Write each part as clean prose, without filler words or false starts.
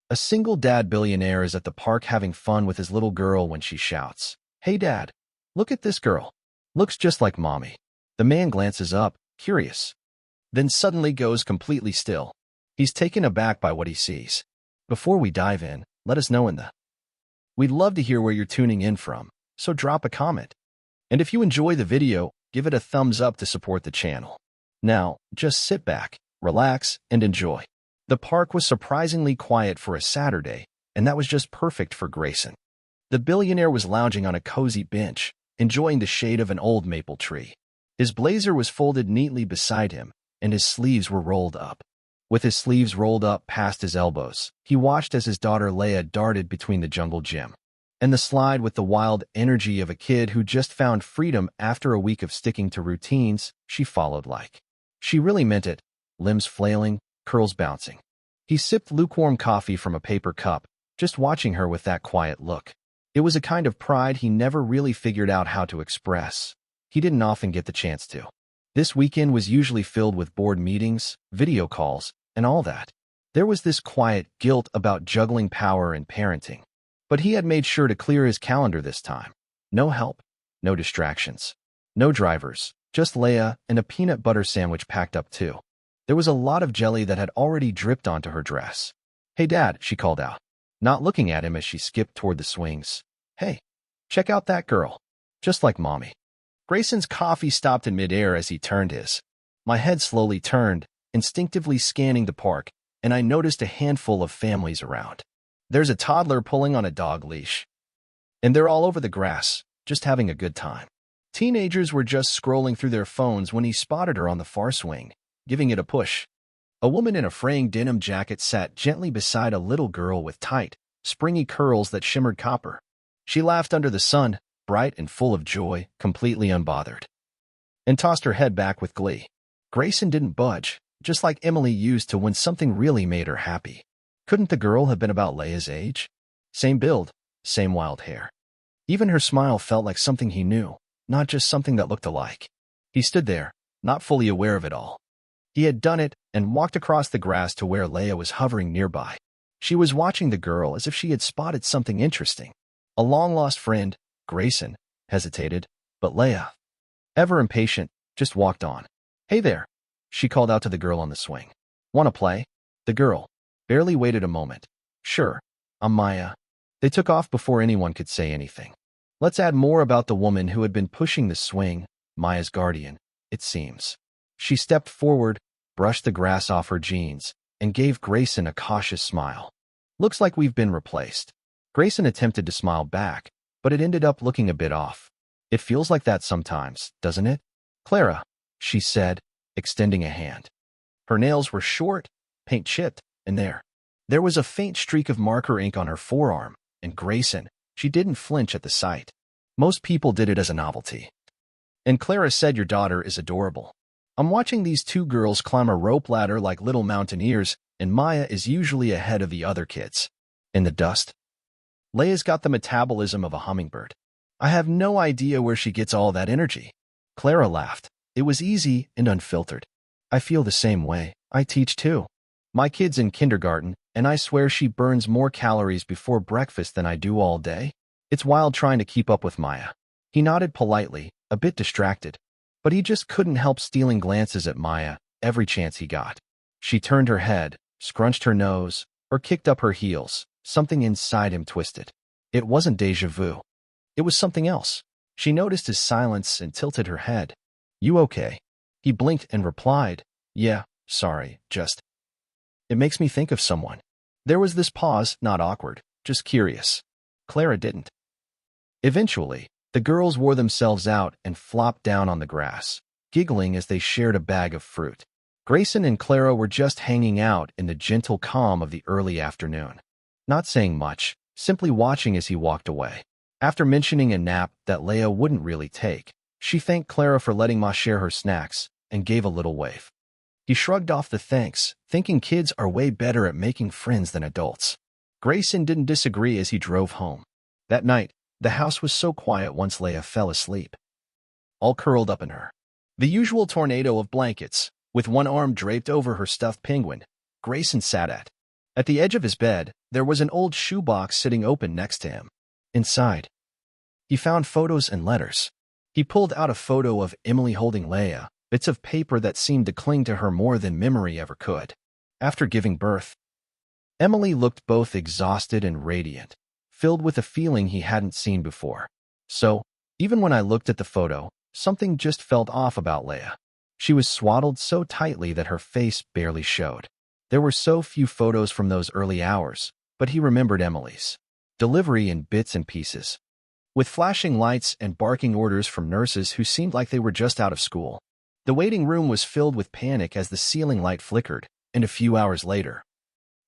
A single dad billionaire is at the park having fun with his little girl when she shouts, "Hey dad, look at this girl. Looks just like mommy." The man glances up, curious, then suddenly goes completely still. He's taken aback by what he sees. Before we dive in, let us know in the. We'd love to hear where you're tuning in from, so drop a comment. And if you enjoy the video, give it a thumbs up to support the channel. Now, just sit back, relax, and enjoy. The park was surprisingly quiet for a Saturday, and that was just perfect for Grayson. The billionaire was lounging on a cozy bench, enjoying the shade of an old maple tree. His blazer was folded neatly beside him, and his sleeves were rolled up. With his sleeves rolled up past his elbows, he watched as his daughter Leia darted between the jungle gym and the slide with the wild energy of a kid who just found freedom after a week of sticking to routines. She followed like she really meant it, limbs flailing, curls bouncing. He sipped lukewarm coffee from a paper cup, just watching her with that quiet look. It was a kind of pride he never really figured out how to express. He didn't often get the chance to. This weekend was usually filled with board meetings, video calls, and all that. There was this quiet guilt about juggling power and parenting. But he had made sure to clear his calendar this time. No help, no distractions, no drivers, just Leia and a peanut butter sandwich packed up too. There was a lot of jelly that had already dripped onto her dress. "Hey Dad," she called out, not looking at him as she skipped toward the swings. "Hey, check out that girl. Just like mommy." Grayson's coffee stopped in midair as he turned his. My head slowly turned, instinctively scanning the park, and I noticed a handful of families around. There's a toddler pulling on a dog leash. And they're all over the grass, just having a good time. Teenagers were just scrolling through their phones when he spotted her on the far swing, giving it a push. A woman in a fraying denim jacket sat gently beside a little girl with tight, springy curls that shimmered copper. She laughed under the sun, bright and full of joy, completely unbothered, and tossed her head back with glee. Grayson didn't budge, just like Emily used to when something really made her happy. Couldn't the girl have been about Leia's age? Same build, same wild hair. Even her smile felt like something he knew, not just something that looked alike. He stood there, not fully aware of it all. He had done it and walked across the grass to where Leia was hovering nearby. She was watching the girl as if she had spotted something interesting. A long-lost friend, Grayson, hesitated, but Leia, ever impatient, just walked on. "Hey there," she called out to the girl on the swing. "Want to play?" The girl barely waited a moment. "Sure, I'm Maya." They took off before anyone could say anything. Let's add more about the woman who had been pushing the swing, Maya's guardian, it seems. She stepped forward, brushed the grass off her jeans, and gave Grayson a cautious smile. "Looks like we've been replaced." Grayson attempted to smile back, but it ended up looking a bit off. "It feels like that sometimes, doesn't it?" "Clara," she said, extending a hand. Her nails were short, paint chipped, and there was a faint streak of marker ink on her forearm, and Grayson, she didn't flinch at the sight. Most people did it as a novelty. "And Clara said your daughter is adorable. I'm watching these two girls climb a rope ladder like little mountaineers, and Maya is usually ahead of the other kids. In the dust. Leia's got the metabolism of a hummingbird. I have no idea where she gets all that energy." Clara laughed. It was easy and unfiltered. "I feel the same way. I teach too. My kid's in kindergarten, and I swear she burns more calories before breakfast than I do all day. It's wild trying to keep up with Maya." He nodded politely, a bit distracted, but he just couldn't help stealing glances at Maya every chance he got. She turned her head, scrunched her nose, or kicked up her heels. Something inside him twisted. It wasn't déjà vu. It was something else. She noticed his silence and tilted her head. "You okay?" He blinked and replied, "Yeah, sorry, just..." "It makes me think of someone." There was this pause, not awkward, just curious. Clara didn't. Eventually, the girls wore themselves out and flopped down on the grass, giggling as they shared a bag of fruit. Grayson and Clara were just hanging out in the gentle calm of the early afternoon. Not saying much, simply watching as he walked away. After mentioning a nap that Leia wouldn't really take, she thanked Clara for letting Ma share her snacks and gave a little wave. He shrugged off the thanks, thinking kids are way better at making friends than adults. Grayson didn't disagree as he drove home. That night, the house was so quiet once Leia fell asleep, all curled up in the usual tornado of blankets, with one arm draped over her stuffed penguin. Grayson sat At the edge of his bed, there was an old shoebox sitting open next to him. Inside, he found photos and letters. He pulled out a photo of Emily holding Leia, bits of paper that seemed to cling to her more than memory ever could. After giving birth, Emily looked both exhausted and radiant, filled with a feeling he hadn't seen before. So, even when I looked at the photo, something just felt off about Leia. She was swaddled so tightly that her face barely showed. There were so few photos from those early hours, but he remembered Emily's delivery in bits and pieces, with flashing lights and barking orders from nurses who seemed like they were just out of school. The waiting room was filled with panic as the ceiling light flickered, and a few hours later,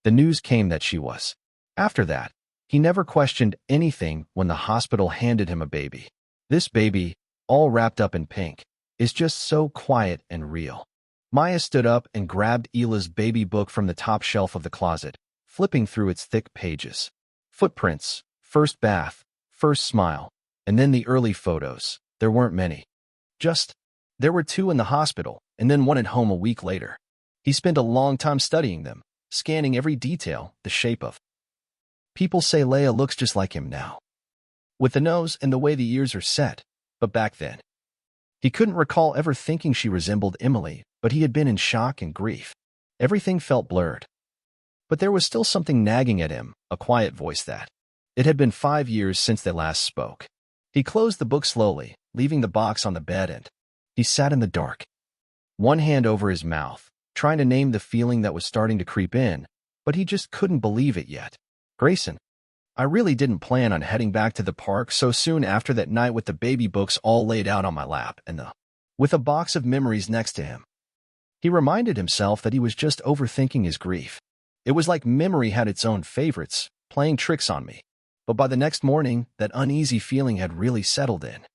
the news came that she was. After that, he never questioned anything when the hospital handed him a baby. This baby, all wrapped up in pink, is just so quiet and real. Maya stood up and grabbed Hila's baby book from the top shelf of the closet, flipping through its thick pages. Footprints, first bath, first smile, and then the early photos. There weren't many. There were 2 in the hospital, and then one at home a week later. He spent a long time studying them, scanning every detail, the shape of. People say Leia looks just like him now, with the nose and the way the ears are set, but back then, he couldn't recall ever thinking she resembled Emily, but he had been in shock and grief. Everything felt blurred. But there was still something nagging at him, a quiet voice that. It had been 5 years since they last spoke. He closed the book slowly, leaving the box on the bed, and he sat in the dark, one hand over his mouth, trying to name the feeling that was starting to creep in, but he just couldn't believe it yet. Grayson, I really didn't plan on heading back to the park so soon after that night with the baby books all laid out on my lap and with a box of memories next to him. He reminded himself that he was just overthinking his grief. It was like memory had its own favorites, playing tricks on me. But by the next morning, that uneasy feeling had really settled in.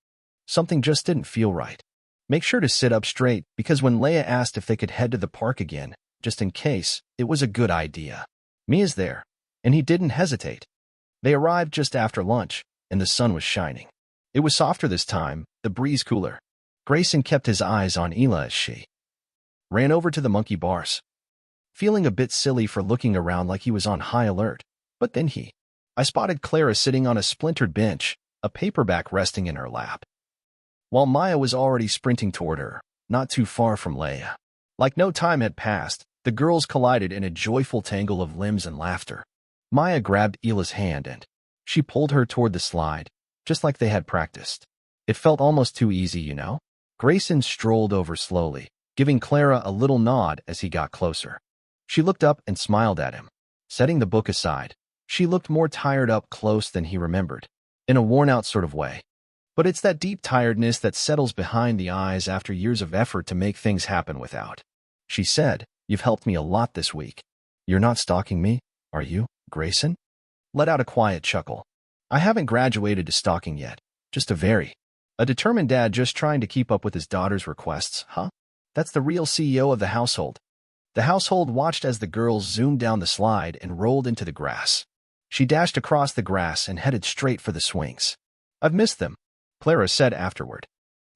Something just didn't feel right. Make sure to sit up straight, because when Leia asked if they could head to the park again, just in case, it was a good idea. Mia's there, and he didn't hesitate. They arrived just after lunch, and the sun was shining. It was softer this time, the breeze cooler. Grayson kept his eyes on Hila as she ran over to the monkey bars, feeling a bit silly for looking around like he was on high alert. But then I spotted Clara sitting on a splintered bench, a paperback resting in her lap, while Maya was already sprinting toward her, not too far from Leia. Like no time had passed, the girls collided in a joyful tangle of limbs and laughter. Maya grabbed Hila's hand and she pulled her toward the slide, just like they had practiced. It felt almost too easy, you know? Grayson strolled over slowly, giving Clara a little nod as he got closer. She looked up and smiled at him. Setting the book aside, she looked more tired up close than he remembered, in a worn-out sort of way. But it's that deep tiredness that settles behind the eyes after years of effort to make things happen without. She said, "You've helped me a lot this week. You're not stalking me, are you, Grayson?" Let out a quiet chuckle. "I haven't graduated to stalking yet, just a determined dad just trying to keep up with his daughter's requests, huh? That's the real CEO of the household." The household watched as the girls zoomed down the slide and rolled into the grass. She dashed across the grass and headed straight for the swings. "I've missed them," Clara said afterward.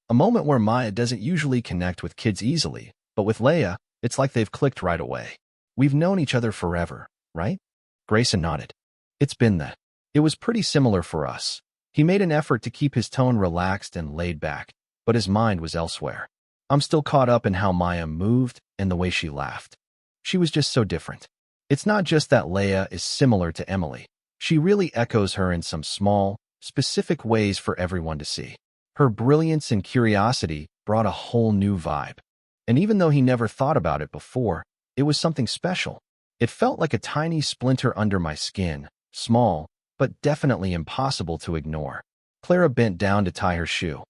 A moment where Maya doesn't usually connect with kids easily, but with Leia, it's like they've clicked right away. "We've known each other forever, right?" Grayson nodded. "It's been that. It was pretty similar for us." He made an effort to keep his tone relaxed and laid back, but his mind was elsewhere. "I'm still caught up in how Maya moved and the way she laughed. She was just so different. It's not just that Leia is similar to Emily. She really echoes her in some small, specific ways for everyone to see. Her brilliance and curiosity brought a whole new vibe. And even though he never thought about it before, it was something special. It felt like a tiny splinter under my skin, small, but definitely impossible to ignore." Clara bent down to tie her shoe,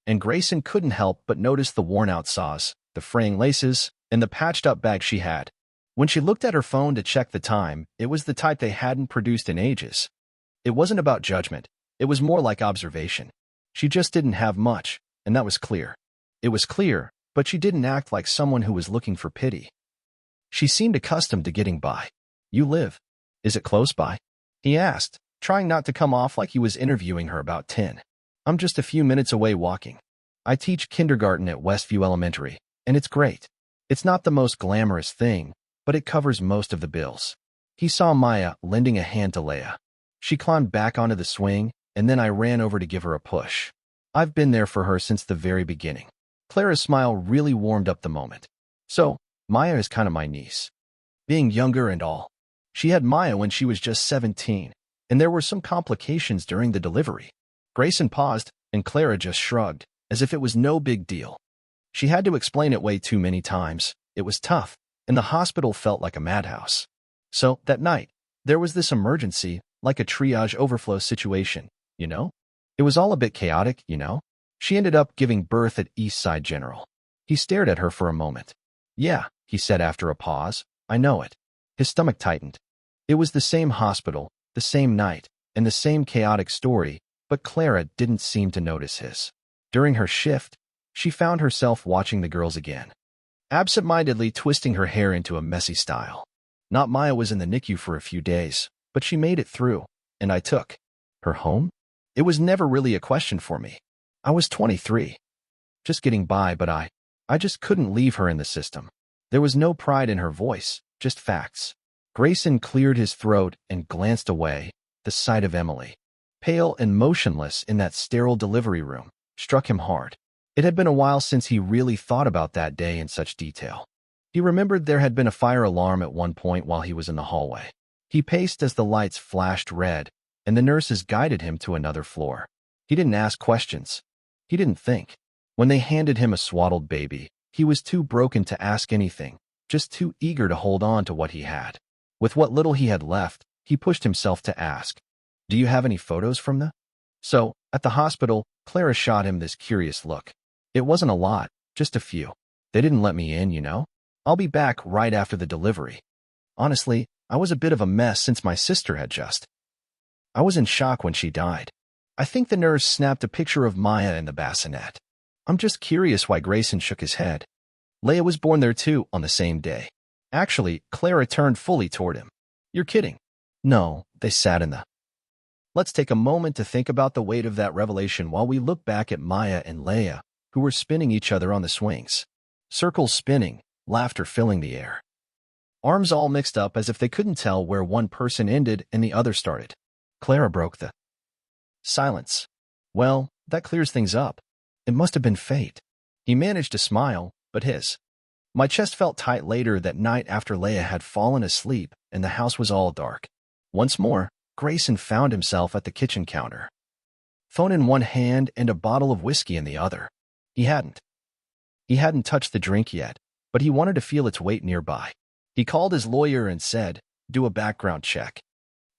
and Grayson couldn't help but notice the worn-out saws, the fraying laces, and the patched-up bag she had. When she looked at her phone to check the time, it was the type they hadn't produced in ages. It wasn't about judgment. It was more like observation. She just didn't have much, and that was clear. It was clear, but she didn't act like someone who was looking for pity. She seemed accustomed to getting by. "You live? Is it close by?" he asked, trying not to come off like he was interviewing her about 10. "I'm just a few minutes away walking. I teach kindergarten at Westview Elementary, and it's great. It's not the most glamorous thing, but it covers most of the bills." He saw Maya lending a hand to Leia. She climbed back onto the swing, and then I ran over to give her a push. I've been there for her since the very beginning. Clara's smile really warmed up the moment. So, Maya is kind of my niece. Being younger and all. She had Maya when she was just 17, and there were some complications during the delivery. Grayson paused, and Clara just shrugged, as if it was no big deal. She had to explain it way too many times. It was tough, and the hospital felt like a madhouse. So, that night, there was this emergency, like a triage overflow situation, you know? It was all a bit chaotic, you know? She ended up giving birth at Eastside General. He stared at her for a moment. Yeah, he said after a pause, I know it. His stomach tightened. It was the same hospital, the same night, and the same chaotic story, but Clara didn't seem to notice his. During her shift, she found herself watching the girls again, absent-mindedly twisting her hair into a messy style. Not Maya was in the NICU for a few days, but she made it through, and I took her home? It was never really a question for me. I was 23. Just getting by, but I just couldn't leave her in the system. There was no pride in her voice, just facts. Grayson cleared his throat and glanced away. The sight of Emily, pale and motionless in that sterile delivery room, struck him hard. It had been a while since he really thought about that day in such detail. He remembered there had been a fire alarm at one point while he was in the hallway. He paced as the lights flashed red, and the nurses guided him to another floor. He didn't ask questions. He didn't think. When they handed him a swaddled baby, he was too broken to ask anything, just too eager to hold on to what he had. With what little he had left, he pushed himself to ask, "Do you have any photos from the?" So, at the hospital, Clara shot him this curious look. It wasn't a lot, just a few. They didn't let me in, you know? I'll be back right after the delivery. Honestly, I was a bit of a mess since my sister had just. I was in shock when she died. I think the nurse snapped a picture of Maya in the bassinet. I'm just curious why Grayson shook his head. Leia was born there too, on the same day. Actually, Clara turned fully toward him. You're kidding. No, they sat in the. Let's take a moment to think about the weight of that revelation while we look back at Maya and Leia, who were spinning each other on the swings. Circles spinning, laughter filling the air. Arms all mixed up as if they couldn't tell where one person ended and the other started. Clara broke the silence. Well, that clears things up. It must have been fate. He managed to smile, but my chest felt tight later that night after Leia had fallen asleep and the house was all dark. Once more, Grayson found himself at the kitchen counter. Phone in one hand and a bottle of whiskey in the other. He hadn't touched the drink yet, but he wanted to feel its weight nearby. He called his lawyer and said, "Do a background check.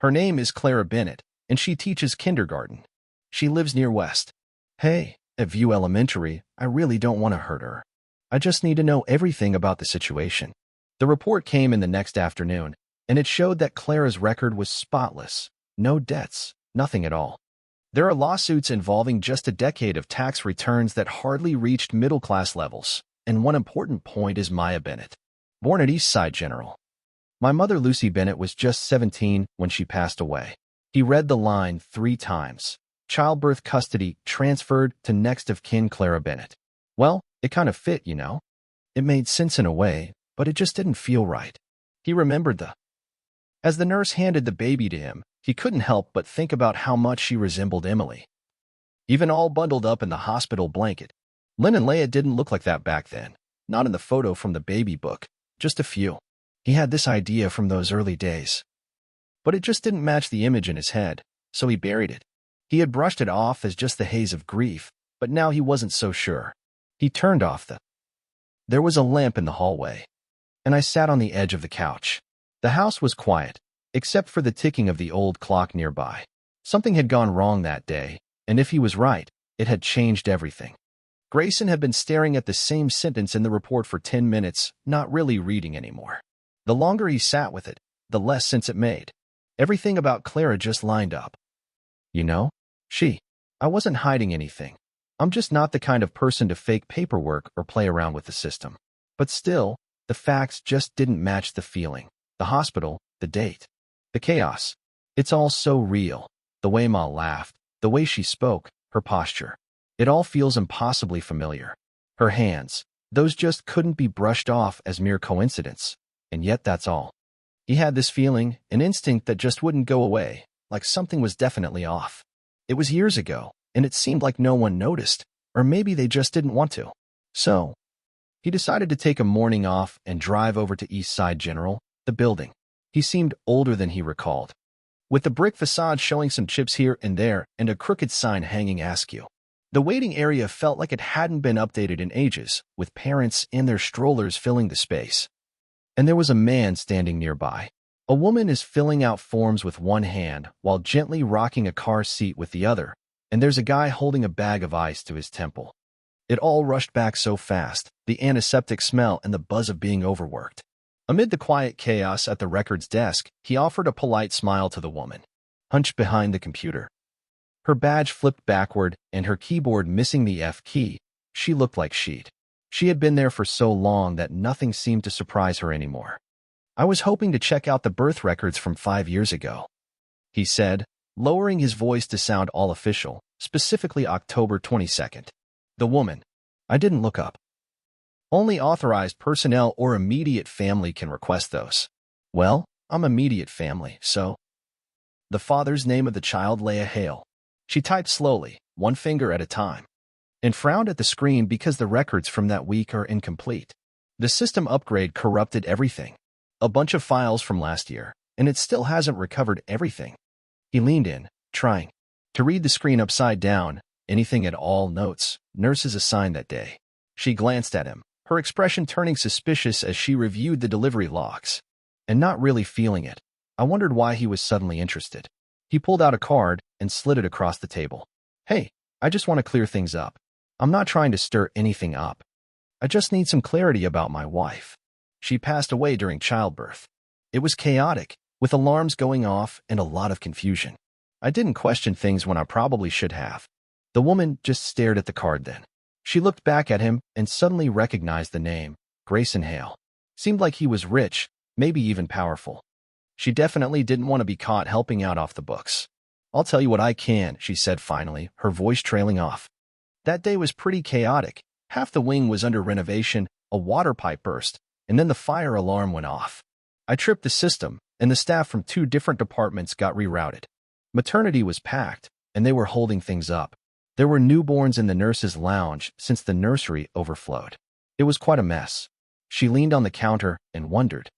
Her name is Clara Bennett, and she teaches kindergarten. She lives near West. Hey, at View Elementary, I really don't want to hurt her. I just need to know everything about the situation." The report came in the next afternoon, and it showed that Clara's record was spotless. No debts, nothing at all. There are lawsuits involving just a decade of tax returns that hardly reached middle-class levels, and one important point is Maya Bennett, born at Eastside General. My mother, Lucy Bennett, was just 17 when she passed away. He read the line 3 times. Childbirth custody transferred to next of kin Clara Bennett. Well, it kind of fit, you know. It made sense in a way, but it just didn't feel right. He remembered As the nurse handed the baby to him, he couldn't help but think about how much she resembled Emily. Even all bundled up in the hospital blanket. Lynn and Leia didn't look like that back then. Not in the photo from the baby book. Just a few. He had this idea from those early days. But it just didn't match the image in his head, so he buried it. He had brushed it off as just the haze of grief, but now he wasn't so sure. He turned off There was a lamp in the hallway, and I sat on the edge of the couch. The house was quiet, except for the ticking of the old clock nearby. Something had gone wrong that day, and if he was right, it had changed everything. Grayson had been staring at the same sentence in the report for 10 minutes, not really reading anymore. The longer he sat with it, the less sense it made. Everything about Clara just lined up. You know, I wasn't hiding anything. I'm just not the kind of person to fake paperwork or play around with the system. But still, the facts just didn't match the feeling. The hospital, the date, the chaos. It's all so real. The way Ma laughed, the way she spoke, her posture. It all feels impossibly familiar. Her hands, those just couldn't be brushed off as mere coincidence. And yet that's all. He had this feeling, an instinct that just wouldn't go away, like something was definitely off. It was years ago, and it seemed like no one noticed, or maybe they just didn't want to. So, he decided to take a morning off and drive over to East Side General, the building. He seemed older than he recalled, with the brick facade showing some chips here and there and a crooked sign hanging askew. The waiting area felt like it hadn't been updated in ages, with parents and their strollers filling the space. And there was a man standing nearby. A woman is filling out forms with one hand while gently rocking a car seat with the other, and there's a guy holding a bag of ice to his temple. It all rushed back so fast, the antiseptic smell and the buzz of being overworked. Amid the quiet chaos at the records desk, he offered a polite smile to the woman, hunched behind the computer. Her badge flipped backward and her keyboard missing the F key. She looked like sheet. She had been there for so long that nothing seemed to surprise her anymore. I was hoping to check out the birth records from 5 years ago, he said, lowering his voice to sound all official, specifically October 22nd. The woman. I didn't look up. Only authorized personnel or immediate family can request those. Well, I'm immediate family, so. The father's name of the child, Leah Hale. She typed slowly, one finger at a time, and frowned at the screen because the records from that week are incomplete. The system upgrade corrupted everything. A bunch of files from last year, and it still hasn't recovered everything. He leaned in, trying to read the screen upside down, anything at all notes, nurses assigned that day. She glanced at him, her expression turning suspicious as she reviewed the delivery logs. And not really feeling it, I wondered why he was suddenly interested. He pulled out a card and slid it across the table. Hey, I just want to clear things up. I'm not trying to stir anything up. I just need some clarity about my wife. She passed away during childbirth. It was chaotic, with alarms going off and a lot of confusion. I didn't question things when I probably should have. The woman just stared at the card then. She looked back at him and suddenly recognized the name, Grayson Hale. Seemed like he was rich, maybe even powerful. She definitely didn't want to be caught helping out off the books. I'll tell you what I can, she said finally, her voice trailing off. That day was pretty chaotic. Half the wing was under renovation, a water pipe burst, and then the fire alarm went off. I tripped the system, and the staff from 2 different departments got rerouted. Maternity was packed, and they were holding things up. There were newborns in the nurses' lounge since the nursery overflowed. It was quite a mess. She leaned on the counter and wondered,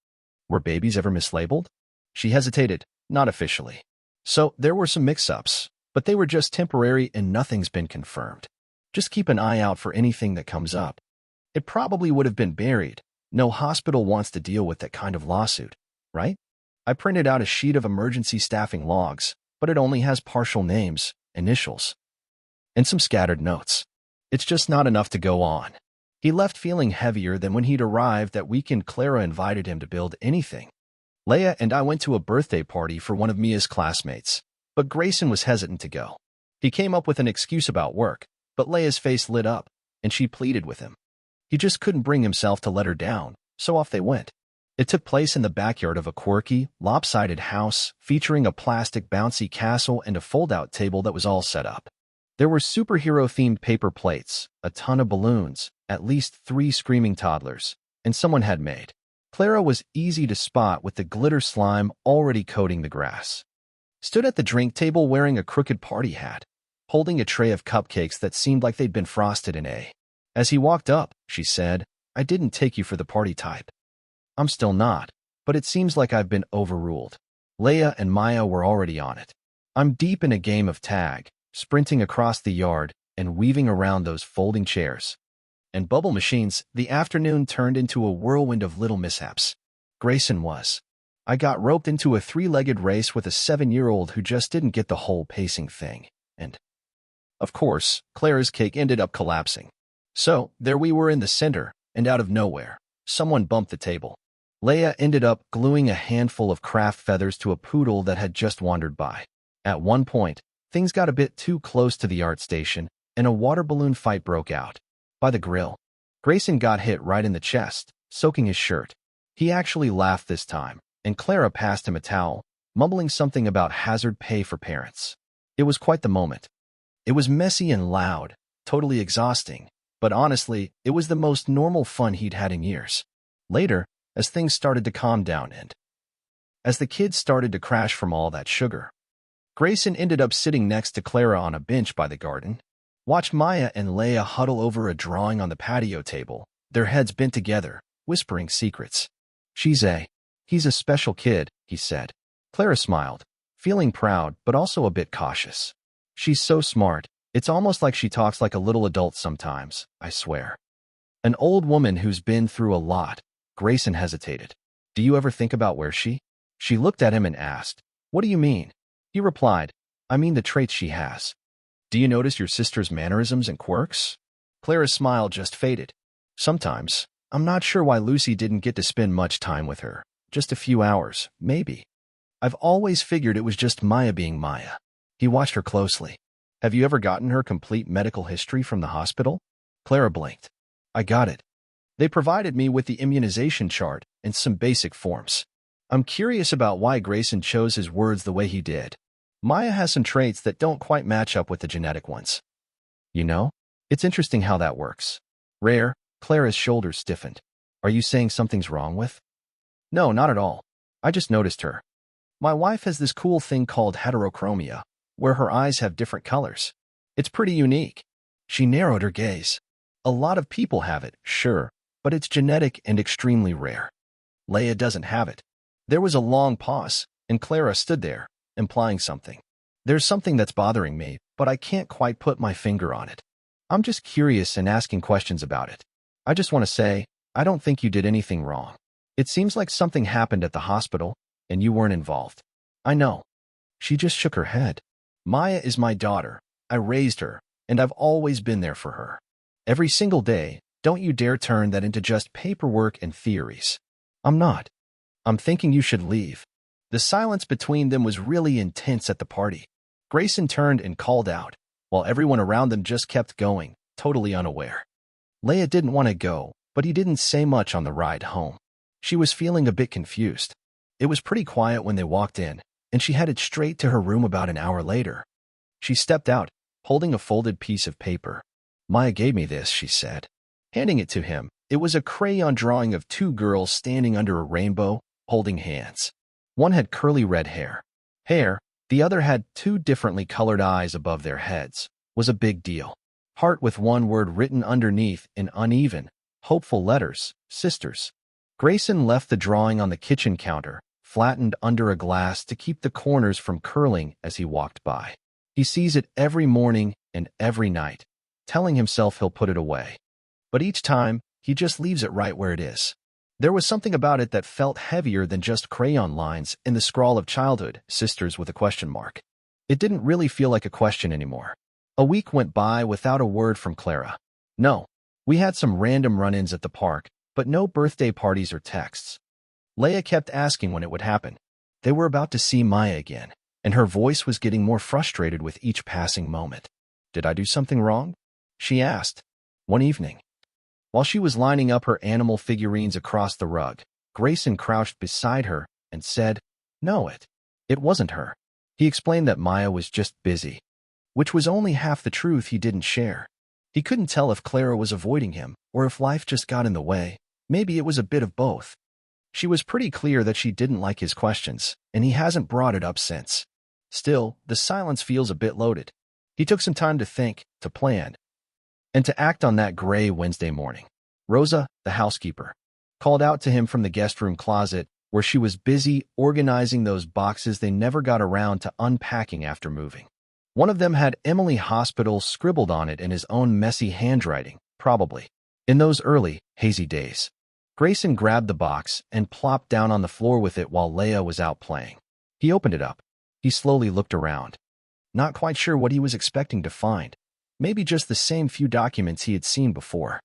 were babies ever mislabeled? She hesitated, not officially. So there were some mix-ups, but they were just temporary and nothing's been confirmed. Just keep an eye out for anything that comes up. It probably would have been buried. No hospital wants to deal with that kind of lawsuit, right? I printed out a sheet of emergency staffing logs, but it only has partial names, initials, and some scattered notes. It's just not enough to go on. He left feeling heavier than when he'd arrived that weekend. Clara invited him to build anything. Leah and I went to a birthday party for one of Mia's classmates, but Grayson was hesitant to go. He came up with an excuse about work, but Leah's face lit up, and she pleaded with him. He just couldn't bring himself to let her down, so off they went. It took place in the backyard of a quirky, lopsided house featuring a plastic bouncy castle and a fold-out table that was all set up. There were superhero-themed paper plates, a ton of balloons, at least 3 screaming toddlers, and someone had made. Clara was easy to spot with the glitter slime already coating the grass. Stood at the drink table wearing a crooked party hat, holding a tray of cupcakes that seemed like they'd been frosted in A. As he walked up, she said, I didn't take you for the party type. I'm still not, but it seems like I've been overruled. Leah and Maya were already on it. I'm deep in a game of tag, sprinting across the yard and weaving around those folding chairs and bubble machines. The afternoon turned into a whirlwind of little mishaps. Grayson was. I got roped into a 3-legged race with a 7-year-old who just didn't get the whole pacing thing, and, of course, Clara's cake ended up collapsing. So, there we were in the center, and out of nowhere, someone bumped the table. Leah ended up gluing a handful of craft feathers to a poodle that had just wandered by. At one point, things got a bit too close to the art station, and a water balloon fight broke out. By the grill, Grayson got hit right in the chest, soaking his shirt. He actually laughed this time, and Clara passed him a towel, mumbling something about hazard pay for parents. It was quite the moment. It was messy and loud, totally exhausting, but honestly, it was the most normal fun he'd had in years. Later, as things started to calm down and as the kids started to crash from all that sugar. Grayson ended up sitting next to Clara on a bench by the garden, watched Maya and Leia huddle over a drawing on the patio table, their heads bent together, whispering secrets. He's a special kid, he said. Clara smiled, feeling proud but also a bit cautious. She's so smart, it's almost like she talks like a little adult sometimes, I swear. An old woman who's been through a lot. Grayson hesitated. Do you ever think about where she? She looked at him and asked, What do you mean? He replied, I mean the traits she has. Do you notice your sister's mannerisms and quirks? Clara's smile just faded. Sometimes. I'm not sure why Lucy didn't get to spend much time with her. Just a few hours, maybe. I've always figured it was just Maya being Maya. He watched her closely. Have you ever gotten her complete medical history from the hospital? Clara blinked. I got it. They provided me with the immunization chart and some basic forms. I'm curious about why Grayson chose his words the way he did. Maya has some traits that don't quite match up with the genetic ones. You know, it's interesting how that works. Rare. Clara's shoulders stiffened. Are you saying something's wrong with? No, not at all. I just noticed her. My wife has this cool thing called heterochromia, where her eyes have different colors. It's pretty unique. She narrowed her gaze. A lot of people have it, sure, but it's genetic and extremely rare. Leia doesn't have it. There was a long pause, and Clara stood there, implying something. There's something that's bothering me, but I can't quite put my finger on it. I'm just curious and asking questions about it. I just want to say, I don't think you did anything wrong. It seems like something happened at the hospital, and you weren't involved. I know. She just shook her head. Maya is my daughter. I raised her, and I've always been there for her. Every single day, don't you dare turn that into just paperwork and theories. I'm not. I'm thinking you should leave. The silence between them was really intense at the party. Grayson turned and called out, while everyone around them just kept going, totally unaware. Leia didn't want to go, but he didn't say much on the ride home. She was feeling a bit confused. It was pretty quiet when they walked in, and she headed straight to her room about an hour later. She stepped out, holding a folded piece of paper. Maya gave me this, she said. Handing it to him, it was a crayon drawing of two girls standing under a rainbow, holding hands. One had curly red hair. The other had two differently colored eyes above their heads. Was a big deal. Heart with one word written underneath in uneven, hopeful letters, sisters. Grayson left the drawing on the kitchen counter, flattened under a glass to keep the corners from curling as he walked by. He sees it every morning and every night, telling himself he'll put it away. But each time, he just leaves it right where it is. There was something about it that felt heavier than just crayon lines in the scrawl of childhood, sisters with a question mark. It didn't really feel like a question anymore. A week went by without a word from Clara. No, we had some random run-ins at the park, but no birthday parties or texts. Leia kept asking when it would happen. They were about to see Maya again, and her voice was getting more frustrated with each passing moment. Did I do something wrong? She asked. One evening, while she was lining up her animal figurines across the rug, Grayson crouched beside her and said, No, it wasn't her. He explained that Maya was just busy, which was only half the truth he didn't share. He couldn't tell if Clara was avoiding him or if life just got in the way. Maybe it was a bit of both. She was pretty clear that she didn't like his questions, and he hasn't brought it up since. Still, the silence feels a bit loaded. He took some time to think, to plan, and to act on that gray Wednesday morning. Rosa, the housekeeper, called out to him from the guest room closet, where she was busy organizing those boxes they never got around to unpacking after moving. One of them had Emily Hospital scribbled on it in his own messy handwriting, probably. In those early, hazy days. Grayson grabbed the box and plopped down on the floor with it while Leia was out playing. He opened it up. He slowly looked around. Not quite sure what he was expecting to find. Maybe just the same few documents he had seen before.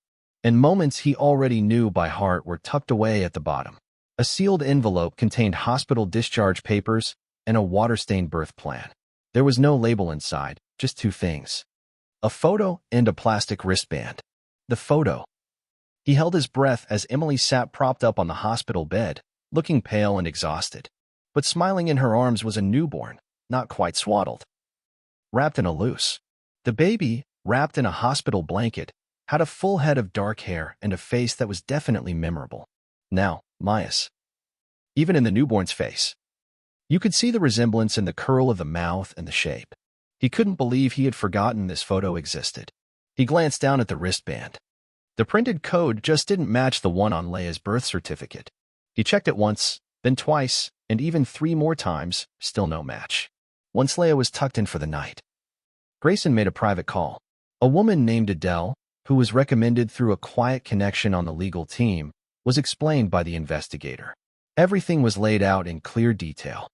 And moments he already knew by heart were tucked away at the bottom. A sealed envelope contained hospital discharge papers and a water-stained birth plan. There was no label inside, just two things. A photo and a plastic wristband. The photo. He held his breath as Emily sat propped up on the hospital bed, looking pale and exhausted. But smiling in her arms was a newborn, not quite swaddled. Wrapped in a loose. The baby, wrapped in a hospital blanket, had a full head of dark hair and a face that was definitely memorable. Now, Maya's. Even in the newborn's face, You could see the resemblance in the curl of the mouth and the shape. He couldn't believe he had forgotten this photo existed. He glanced down at the wristband. The printed code just didn't match the one on Leia's birth certificate. He checked it once, then twice, and even 3 more times, still no match. Once Leia was tucked in for the night, Grayson made a private call. A woman named Adele, who was recommended through a quiet connection on the legal team, was explained by the investigator. Everything was laid out in clear detail.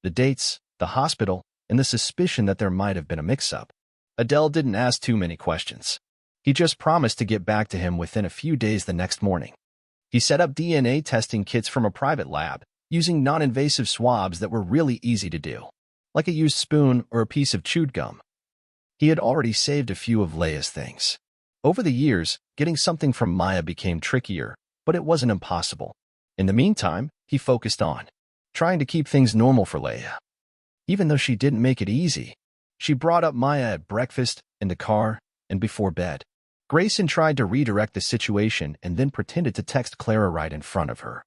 The dates, the hospital, and the suspicion that there might have been a mix-up. Adele didn't ask too many questions. He just promised to get back to him within a few days the next morning. He set up DNA testing kits from a private lab, using non-invasive swabs that were really easy to do, like a used spoon or a piece of chewed gum. He had already saved a few of Leia's things. Over the years, getting something from Maya became trickier, but it wasn't impossible. In the meantime, he focused on trying to keep things normal for Leia. Even though she didn't make it easy, she brought up Maya at breakfast, in the car, and before bed. Grayson tried to redirect the situation and then pretended to text Clara right in front of her,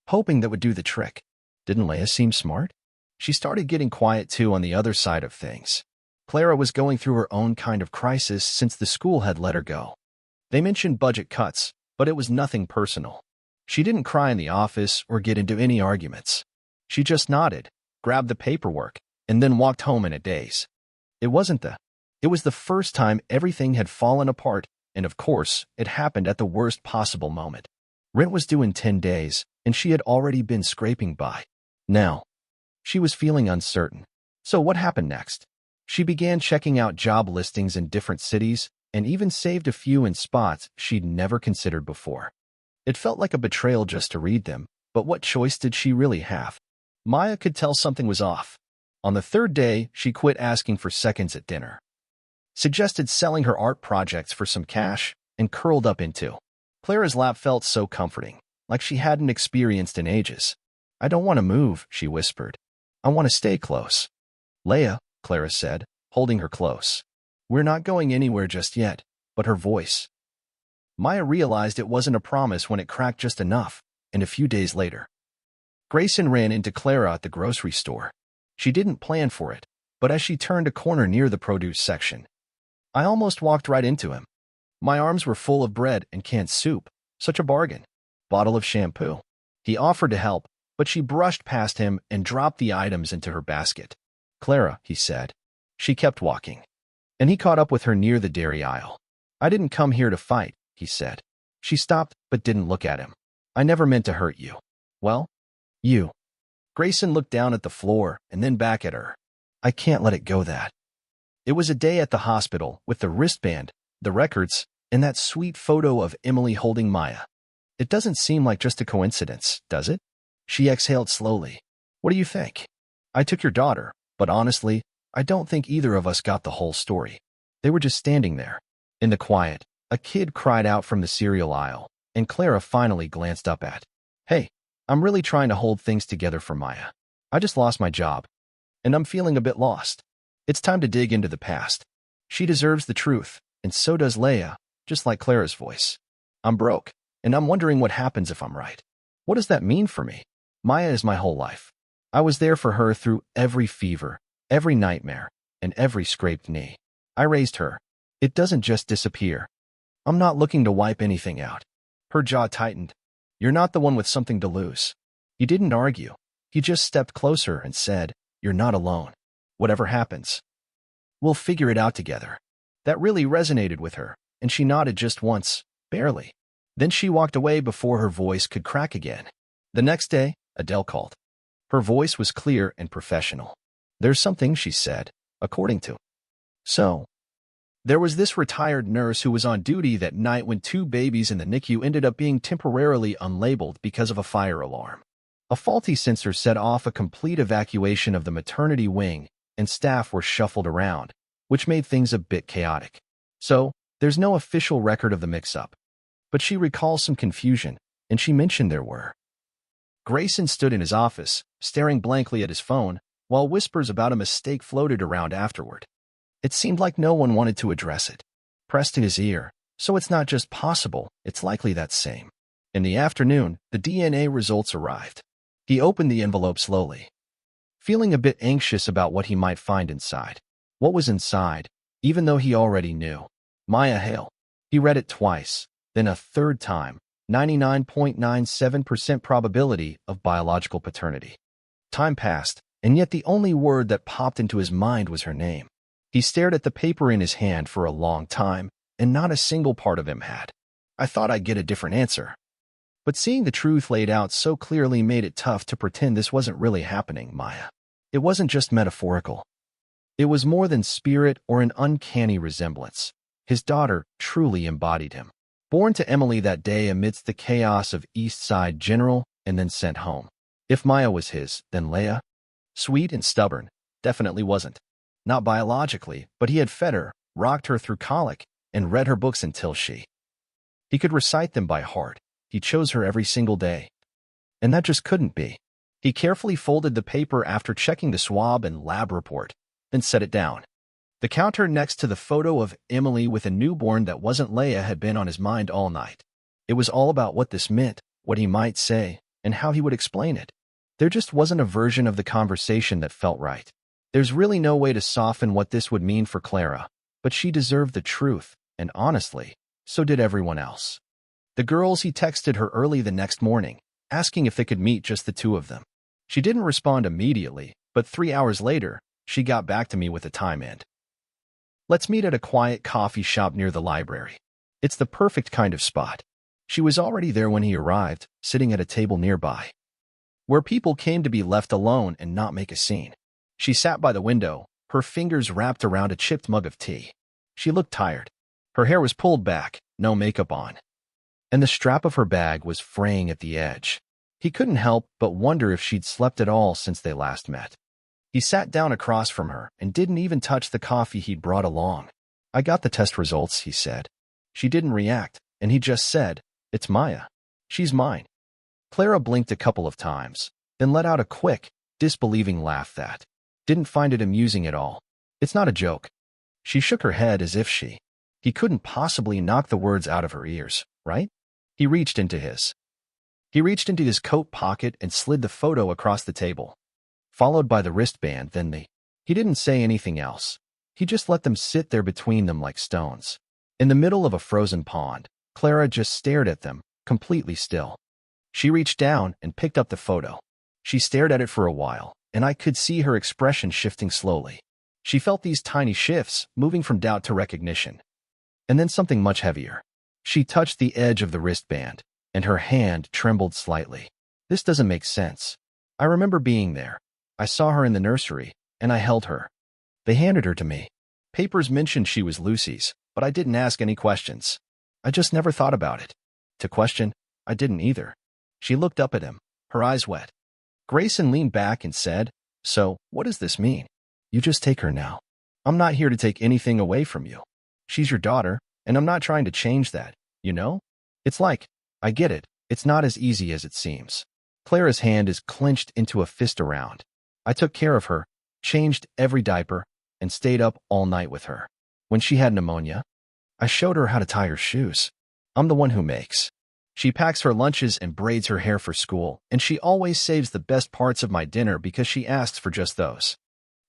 hoping that would do the trick. Didn't Leia seem smart? She started getting quiet too on the other side of things. Clara was going through her own kind of crisis since the school had let her go. They mentioned budget cuts, but it was nothing personal. She didn't cry in the office or get into any arguments. She just nodded, grabbed the paperwork, and then walked home in a daze. It was the first time everything had fallen apart, and of course, it happened at the worst possible moment. Rent was due in 10 days, and she had already been scraping by. Now, she was feeling uncertain. So what happened next? She began checking out job listings in different cities and even saved a few in spots she'd never considered before. It felt like a betrayal just to read them, but what choice did she really have? Maya could tell something was off. On the 3rd day, she quit asking for seconds at dinner, suggested selling her art projects for some cash, and curled up into Clara's lap. Felt so comforting, like she hadn't experienced in ages. "I don't want to move," she whispered. "I want to stay close." "Leia," Clara said, holding her close. "We're not going anywhere just yet," but her voice. Maya realized it wasn't a promise when it cracked just enough, and a few days later, Grayson ran into Clara at the grocery store. She didn't plan for it, but as she turned a corner near the produce section, I almost walked right into him. My arms were full of bread and canned soup. Such a bargain. Bottle of shampoo. He offered to help, but she brushed past him and dropped the items into her basket. "Clara," he said. She kept walking, and he caught up with her near the dairy aisle. "I didn't come here to fight," he said. She stopped but didn't look at him. "I never meant to hurt you." "Well, you." Grayson looked down at the floor and then back at her. "I can't let it go that." It was a day at the hospital with the wristband, the records, and that sweet photo of Emily holding Maya. It doesn't seem like just a coincidence, does it? She exhaled slowly. "What do you think? I took your daughter, but honestly, I don't think either of us got the whole story." They were just standing there. In the quiet, a kid cried out from the cereal aisle, and Clara finally glanced up at. "Hey, I'm really trying to hold things together for Maya. I just lost my job, and I'm feeling a bit lost. It's time to dig into the past. She deserves the truth, and so does Leia," just like Clara's voice. "I'm broke, and I'm wondering what happens if I'm right. What does that mean for me? Maya is my whole life. I was there for her through every fever, every nightmare, and every scraped knee. I raised her. It doesn't just disappear. I'm not looking to wipe anything out." Her jaw tightened. "You're not the one with something to lose." He didn't argue. He just stepped closer and said, "You're not alone. Whatever happens, we'll figure it out together." That really resonated with her, and she nodded just once, barely. Then she walked away before her voice could crack again. The next day, Adele called. Her voice was clear and professional. "There's something," she said, "according to." So, there was this retired nurse who was on duty that night when 2 babies in the NICU ended up being temporarily unlabeled because of a fire alarm. A faulty sensor set off a complete evacuation of the maternity wing, and staff were shuffled around, which made things a bit chaotic. So, there's no official record of the mix-up. But she recalls some confusion, and she mentioned there were. Grayson stood in his office, staring blankly at his phone, while whispers about a mistake floated around afterward. It seemed like no one wanted to address it. Pressed to his ear, "So it's not just possible, it's likely that same." In the afternoon, the DNA results arrived. He opened the envelope slowly. feeling a bit anxious about what he might find inside. What was inside, even though he already knew? Maya Hale. He read it twice, then a third time. 99.97% probability of biological paternity. Time passed, and yet the only word that popped into his mind was her name. He stared at the paper in his hand for a long time, and not a single part of him had. I thought I'd get a different answer. But seeing the truth laid out so clearly made it tough to pretend this wasn't really happening, Maya. It wasn't just metaphorical. It was more than spirit or an uncanny resemblance. His daughter truly embodied him. Born to Emily that day amidst the chaos of East Side General and then sent home. If Maya was his, then Leia? Sweet and stubborn, definitely wasn't. Not biologically, but he had fed her, rocked her through colic, and read her books until he could recite them by heart. He chose her every single day. And that just couldn't be. He carefully folded the paper after checking the swab and lab report, then set it down. The counter next to the photo of Emily with a newborn that wasn't Leia had been on his mind all night. It was all about what this meant, what he might say, and how he would explain it. There just wasn't a version of the conversation that felt right. There's really no way to soften what this would mean for Clara, but she deserved the truth, and honestly, so did everyone else. The girls, he texted her early the next morning, asking if they could meet just the two of them. She didn't respond immediately, but 3 hours later, she got back to me with a time and. Let's meet at a quiet coffee shop near the library. It's the perfect kind of spot. She was already there when he arrived, sitting at a table nearby, where people came to be left alone and not make a scene. She sat by the window, her fingers wrapped around a chipped mug of tea. She looked tired. Her hair was pulled back, no makeup on, and the strap of her bag was fraying at the edge. He couldn't help but wonder if she'd slept at all since they last met. He sat down across from her and didn't even touch the coffee he'd brought along. I got the test results, he said. She didn't react, and he just said, "It's Maya. She's mine." Clara blinked a couple of times, then let out a quick, disbelieving laugh that didn't find it amusing at all. "It's not a joke." She shook her head as if he couldn't possibly knock the words out of her ears, right? He reached into his coat pocket and slid the photo across the table, followed by the wristband, then he didn't say anything else. He just let them sit there between them like stones. In the middle of a frozen pond, Clara just stared at them, completely still. She reached down and picked up the photo. She stared at it for a while, and I could see her expression shifting slowly. She felt these tiny shifts, moving from doubt to recognition. And then something much heavier. She touched the edge of the wristband, and her hand trembled slightly. This doesn't make sense. I remember being there. I saw her in the nursery, and I held her. They handed her to me. Papers mentioned she was Lucy's, but I didn't ask any questions. I just never thought about it. To question, I didn't either. She looked up at him, her eyes wet. Grayson leaned back and said, "So, what does this mean? You just take her now. I'm not here to take anything away from you. She's your daughter, and I'm not trying to change that, you know? It's like, I get it, it's not as easy as it seems." Clara's hand is clenched into a fist around. I took care of her, changed every diaper, and stayed up all night with her. When she had pneumonia, I showed her how to tie her shoes. I'm the one who makes. She packs her lunches and braids her hair for school, and she always saves the best parts of my dinner because she asks for just those.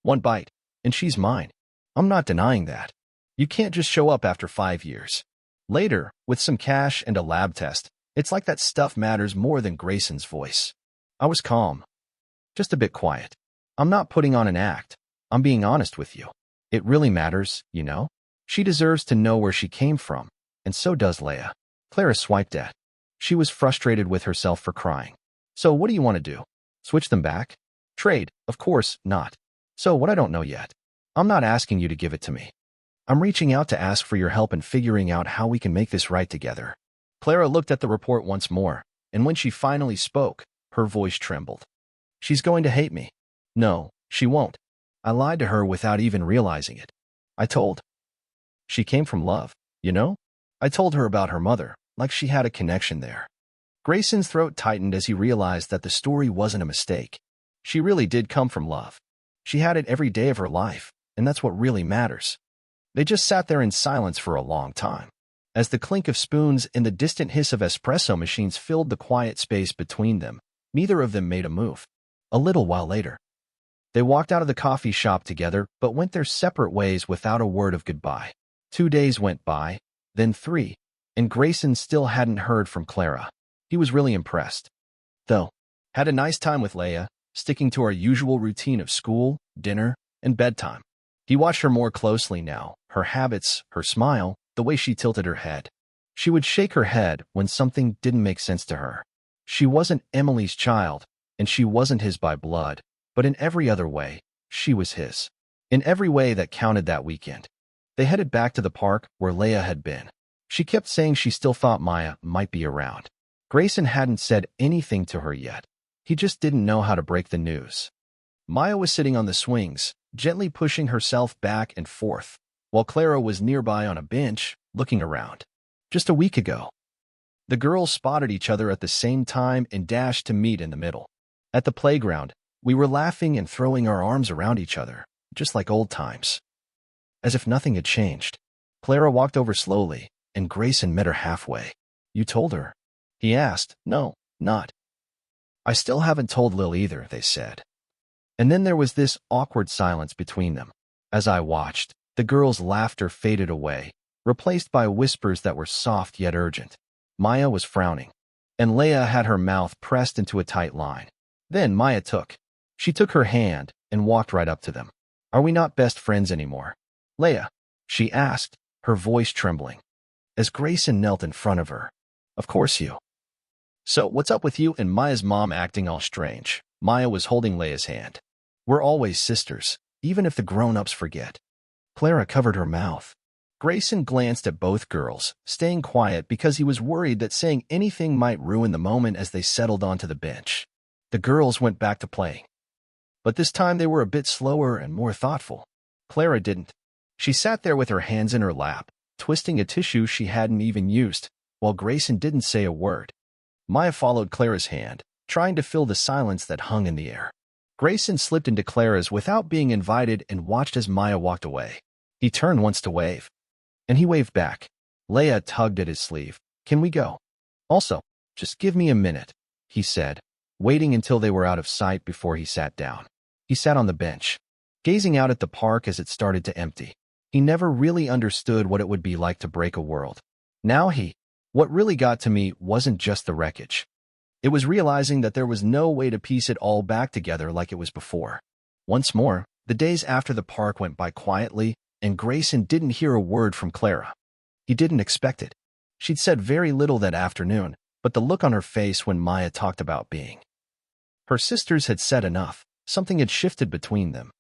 One bite, and she's mine. I'm not denying that. You can't just show up after 5 years. Later, with some cash and a lab test, it's like that stuff matters more than Grayson's voice. I was calm, just a bit quiet. I'm not putting on an act. I'm being honest with you. It really matters, you know? She deserves to know where she came from, and so does Leia. Clara swiped at. She was frustrated with herself for crying. "So what do you want to do? Switch them back? Trade? Of course not. So what? I don't know yet. I'm not asking you to give it to me. I'm reaching out to ask for your help in figuring out how we can make this right together." Clara looked at the report once more, and when she finally spoke, her voice trembled. "She's going to hate me." "No, she won't." I lied to her without even realizing it. She came from love, you know? I told her about her mother, like she had a connection there. Grayson's throat tightened as he realized that the story wasn't a mistake. She really did come from love. She had it every day of her life, and that's what really matters. They just sat there in silence for a long time, as the clink of spoons and the distant hiss of espresso machines filled the quiet space between them. Neither of them made a move. A little while later, They walked out of the coffee shop together, but went their separate ways without a word of goodbye. 2 days went by, then 3, and Grayson still hadn't heard from Clara. He was really impressed, though. Had a nice time with Leia, sticking to our usual routine of school, dinner, and bedtime. He watched her more closely now, her habits, her smile, the way she tilted her head. She would shake her head when something didn't make sense to her. She wasn't Emily's child, and she wasn't his by blood, but in every other way, she was his. In every way that counted that weekend. They headed back to the park where Leia had been. She kept saying she still thought Maya might be around. Grayson hadn't said anything to her yet. He just didn't know how to break the news. Maya was sitting on the swings, gently pushing herself back and forth, while Clara was nearby on a bench, looking around. Just a week ago, the girls spotted each other at the same time and dashed to meet in the middle. At the playground, we were laughing and throwing our arms around each other, just like old times. As if nothing had changed. Clara walked over slowly, and Grayson met her halfway. "You told her?" he asked. "No, not." "I still haven't told Lil either," they said. And then there was this awkward silence between them. As I watched, the girls' laughter faded away, replaced by whispers that were soft yet urgent. Maya was frowning, and Leia had her mouth pressed into a tight line. Then Maya She took her hand and walked right up to them. "Are we not best friends anymore, Leia?" she asked, her voice trembling. As Grayson knelt in front of her. "Of course you." "So what's up with you and Maya's mom acting all strange?" Maya was holding Leia's hand. "We're always sisters, even if the grown-ups forget." Clara covered her mouth. Grayson glanced at both girls, staying quiet because he was worried that saying anything might ruin the moment as they settled onto the bench. The girls went back to playing. But this time they were a bit slower and more thoughtful. Clara didn't. She sat there with her hands in her lap, twisting a tissue she hadn't even used, while Grayson didn't say a word. Maya followed Clara's hand, trying to fill the silence that hung in the air. Grayson slipped into Clara's without being invited and watched as Maya walked away. He turned once to wave, and he waved back. Leia tugged at his sleeve. "Can we go?" "Also, just give me a minute," he said, waiting until they were out of sight before he sat down. He sat on the bench, gazing out at the park as it started to empty. He never really understood what it would be like to break a world. What really got to me wasn't just the wreckage. It was realizing that there was no way to piece it all back together like it was before. Once more, the days after the park went by quietly, and Grayson didn't hear a word from Clara. He didn't expect it. She'd said very little that afternoon, but the look on her face when Maya talked about being her sisters had said enough. Something had shifted between them.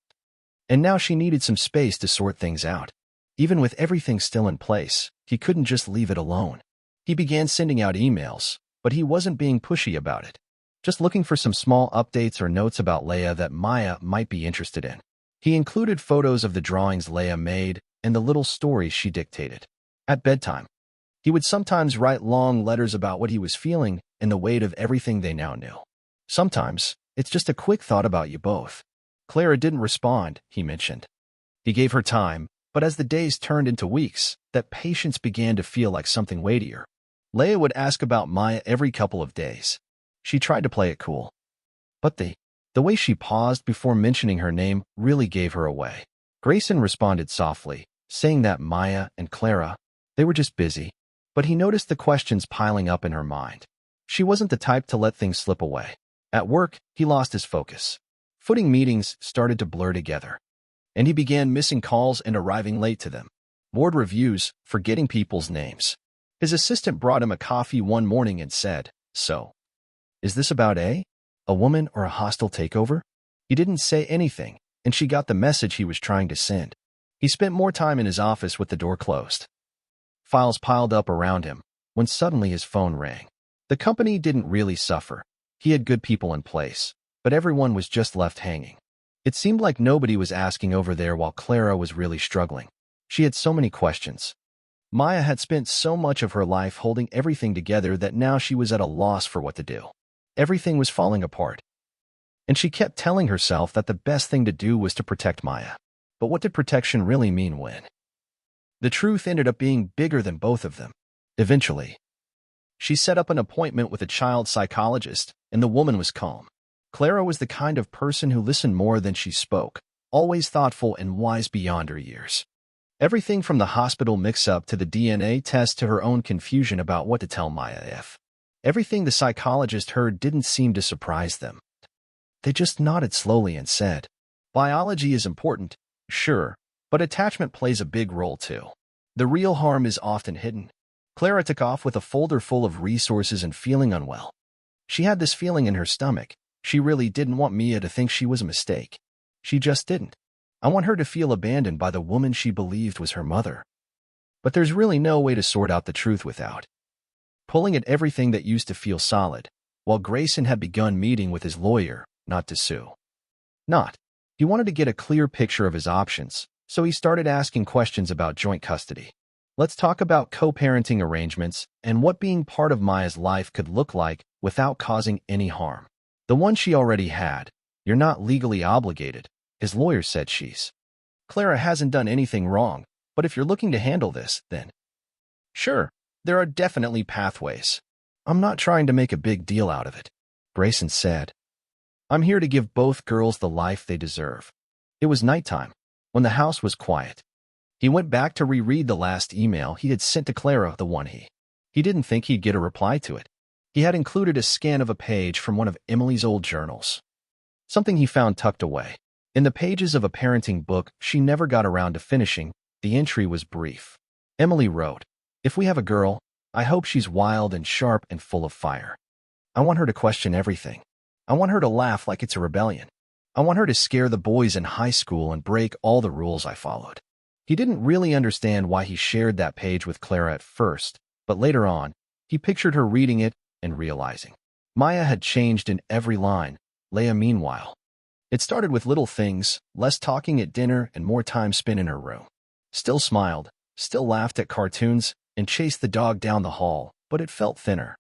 And now she needed some space to sort things out. Even with everything still in place, he couldn't just leave it alone. He began sending out emails, but he wasn't being pushy about it. Just looking for some small updates or notes about Leia that Maya might be interested in. He included photos of the drawings Leia made and the little stories she dictated. At bedtime, he would sometimes write long letters about what he was feeling and the weight of everything they now knew. Sometimes, it's just a quick thought about you both. Clara didn't respond, he mentioned. He gave her time, but as the days turned into weeks, that patience began to feel like something weightier. Leia would ask about Maya every couple of days. She tried to play it cool. But the way she paused before mentioning her name really gave her away. Grayson responded softly, saying that Maya and Clara, they were just busy. But he noticed the questions piling up in her mind. She wasn't the type to let things slip away. At work, he lost his focus. Footing meetings started to blur together, and he began missing calls and arriving late to them. Board reviews, forgetting people's names. His assistant brought him a coffee one morning and said, "So, is this about a woman or a hostile takeover?" He didn't say anything, and she got the message he was trying to send. He spent more time in his office with the door closed. Files piled up around him, when suddenly his phone rang. The company didn't really suffer. He had good people in place, but everyone was just left hanging. It seemed like nobody was asking over there while Clara was really struggling. She had so many questions. Maya had spent so much of her life holding everything together that now she was at a loss for what to do. Everything was falling apart. And she kept telling herself that the best thing to do was to protect Maya. But what did protection really mean when? The truth ended up being bigger than both of them. Eventually, she set up an appointment with a child psychologist, and the woman was calm. Clara was the kind of person who listened more than she spoke, always thoughtful and wise beyond her years. Everything from the hospital mix-up to the DNA test to her own confusion about what to tell Maya if. Everything the psychologist heard didn't seem to surprise them. They just nodded slowly and said, "Biology is important, sure, but attachment plays a big role too. The real harm is often hidden." Clara took off with a folder full of resources and feeling unwell. She had this feeling in her stomach. She really didn't want Mia to think she was a mistake. She just didn't. I want her to feel abandoned by the woman she believed was her mother. But there's really no way to sort out the truth without pulling at everything that used to feel solid, while Grayson had begun meeting with his lawyer, not to sue. He wanted to get a clear picture of his options, so he started asking questions about joint custody. Let's talk about co-parenting arrangements and what being part of Maya's life could look like without causing any harm. The one she already had. You're not legally obligated, his lawyer said. Clara hasn't done anything wrong, but if you're looking to handle this, then sure, there are definitely pathways. I'm not trying to make a big deal out of it, Grayson said. I'm here to give both girls the life they deserve. It was nighttime, when the house was quiet. He went back to reread the last email he had sent to Clara, the one he didn't think he'd get a reply to it. He had included a scan of a page from one of Emily's old journals, something he found tucked away. In the pages of a parenting book she never got around to finishing, the entry was brief. Emily wrote, "If we have a girl, I hope she's wild and sharp and full of fire. I want her to question everything. I want her to laugh like it's a rebellion. I want her to scare the boys in high school and break all the rules I followed." He didn't really understand why he shared that page with Clara at first, but later on, he pictured her reading it and realizing Maya had changed in every line. Leia, meanwhile, it started with little things, less talking at dinner and more time spent in her room. Still smiled, still laughed at cartoons, and chased the dog down the hall, but it felt thinner.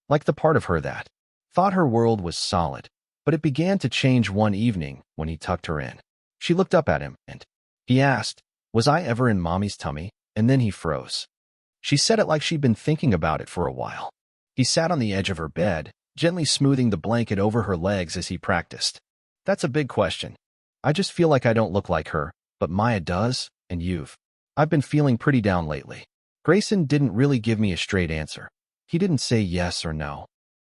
Like the part of her that thought her world was solid, but it began to change one evening when he tucked her in. She looked up at him, and he asked, "Was I ever in Mommy's tummy?" And then he froze. She said it like she'd been thinking about it for a while. He sat on the edge of her bed, gently smoothing the blanket over her legs as he practiced. "That's a big question. I just feel like I don't look like her, but Maya does, and I've been feeling pretty down lately." Grayson didn't really give me a straight answer. He didn't say yes or no.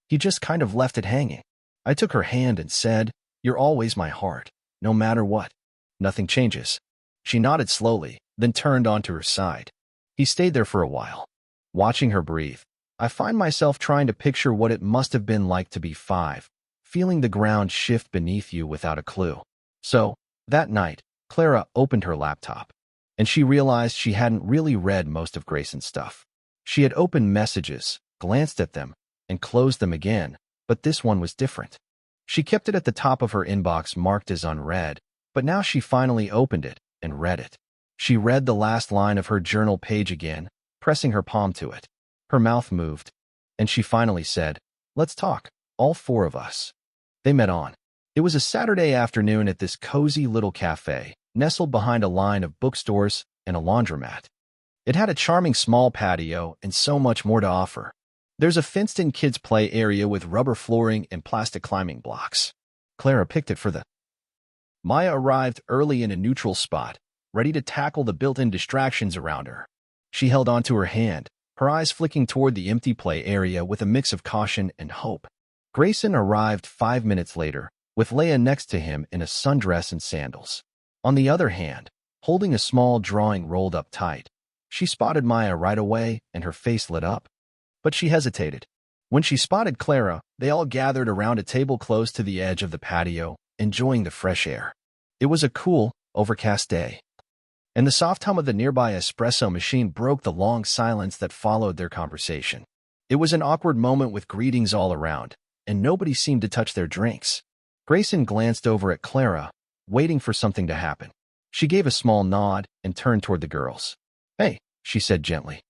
He just kind of left it hanging. I took her hand and said, "You're always my heart, no matter what. Nothing changes." She nodded slowly, then turned onto her side. He stayed there for a while, watching her breathe. I find myself trying to picture what it must have been like to be 5, feeling the ground shift beneath you without a clue. So, that night, Clara opened her laptop, and she realized she hadn't really read most of Grayson's stuff. She had opened messages, glanced at them, and closed them again, but this one was different. She kept it at the top of her inbox marked as unread, but now she finally opened it and read it. She read the last line of her journal page again, pressing her palm to it. Her mouth moved, and she finally said, "Let's talk, all 4 of us." They met on. It was a Saturday afternoon at this cozy little cafe, nestled behind a line of bookstores and a laundromat. It had a charming small patio and so much more to offer. There's a fenced-in kids' play area with rubber flooring and plastic climbing blocks. Clara picked it for the Maya arrived early in a neutral spot, ready to tackle the built-in distractions around her. She held onto her hand, her eyes flicking toward the empty play area with a mix of caution and hope. Grayson arrived 5 minutes later, with Leia next to him in a sundress and sandals. On the other hand, holding a small drawing rolled up tight. She spotted Maya right away, and her face lit up. But she hesitated. When she spotted Clara, they all gathered around a table close to the edge of the patio, enjoying the fresh air. It was a cool, overcast day, and the soft hum of the nearby espresso machine broke the long silence that followed their conversation. It was an awkward moment with greetings all around, and nobody seemed to touch their drinks. Grayson glanced over at Clara, waiting for something to happen. She gave a small nod and turned toward the girls. "Hey," she said gently.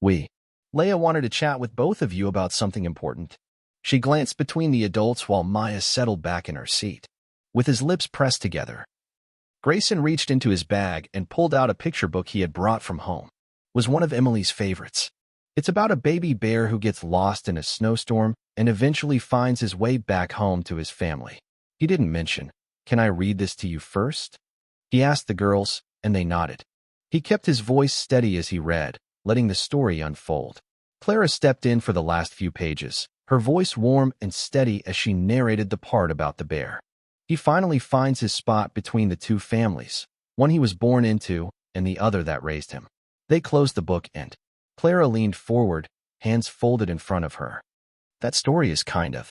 Leia wanted to chat with both of you about something important." She glanced between the adults while Maya settled back in her seat, with his lips pressed together. Grayson reached into his bag and pulled out a picture book he had brought from home. It was one of Emily's favorites. It's about a baby bear who gets lost in a snowstorm and eventually finds his way back home to his family. He didn't mention, "Can I read this to you first?" He asked the girls, and they nodded. He kept his voice steady as he read, letting the story unfold. Clara stepped in for the last few pages, her voice warm and steady as she narrated the part about the bear. He finally finds his spot between the two families, one he was born into and the other that raised him. They closed the book and Clara leaned forward, hands folded in front of her. That story is kind of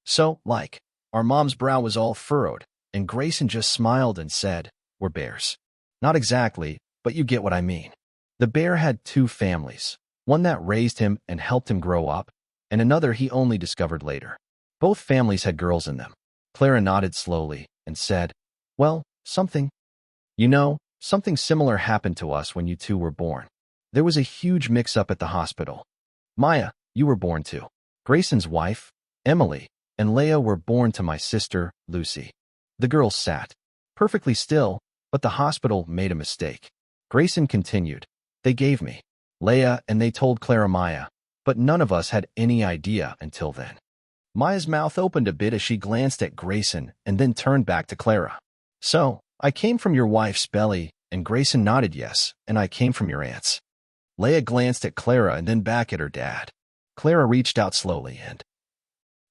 so like. Our mom's brow was all furrowed, and Grayson just smiled and said, "We're bears." Not exactly, but you get what I mean. The bear had two families, one that raised him and helped him grow up, and another he only discovered later. Both families had girls in them. Clara nodded slowly and said, "Well, something similar happened to us when you two were born. There was a huge mix-up at the hospital. Maya, you were born to Grayson's wife, Emily, and Leah were born to my sister, Lucy." The girls sat perfectly still, but the hospital made a mistake. Grayson continued, "They gave me Leah and they told Clara Maya, but none of us had any idea until then." Maya's mouth opened a bit as she glanced at Grayson and then turned back to Clara. "So, I came from your wife's belly," and Grayson nodded yes, "and I came from your aunt's." Leah glanced at Clara and then back at her dad. Clara reached out slowly and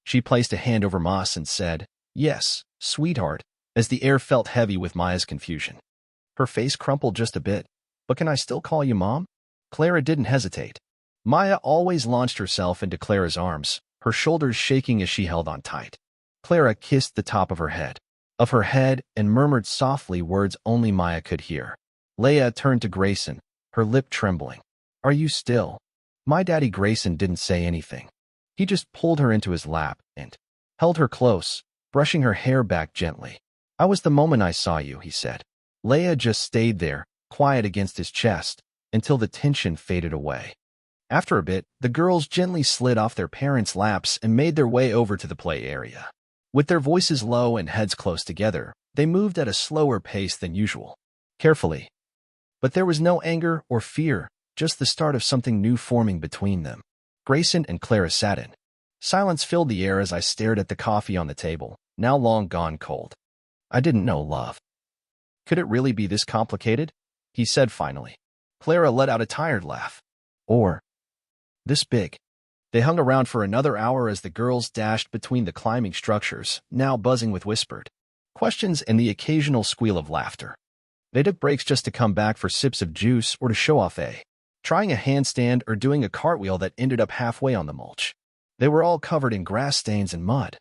she placed a hand over Moss and said, "Yes, sweetheart," as the air felt heavy with Maya's confusion. Her face crumpled just a bit. "But can I still call you Mom?" Clara didn't hesitate. Maya always launched herself into Clara's arms, her shoulders shaking as she held on tight. Clara kissed the top of her head, and murmured softly words only Maya could hear. Leah turned to Grayson, her lip trembling. "Are you still?" My daddy Grayson didn't say anything. He just pulled her into his lap and held her close, brushing her hair back gently. "I was the moment I saw you," he said. Leah just stayed there, quiet against his chest, until the tension faded away. After a bit, the girls gently slid off their parents' laps and made their way over to the play area. With their voices low and heads close together, they moved at a slower pace than usual, carefully. But there was no anger or fear, just the start of something new forming between them. Grayson and Clara sat in. Silence filled the air as I stared at the coffee on the table, now long gone cold. "I didn't know love. Could it really be this complicated?" he said finally. Clara let out a tired laugh. "Or this big." They hung around for another hour as the girls dashed between the climbing structures, now buzzing with whispered questions and the occasional squeal of laughter. They took breaks just to come back for sips of juice or to show off trying a handstand or doing a cartwheel that ended up halfway on the mulch. They were all covered in grass stains and mud.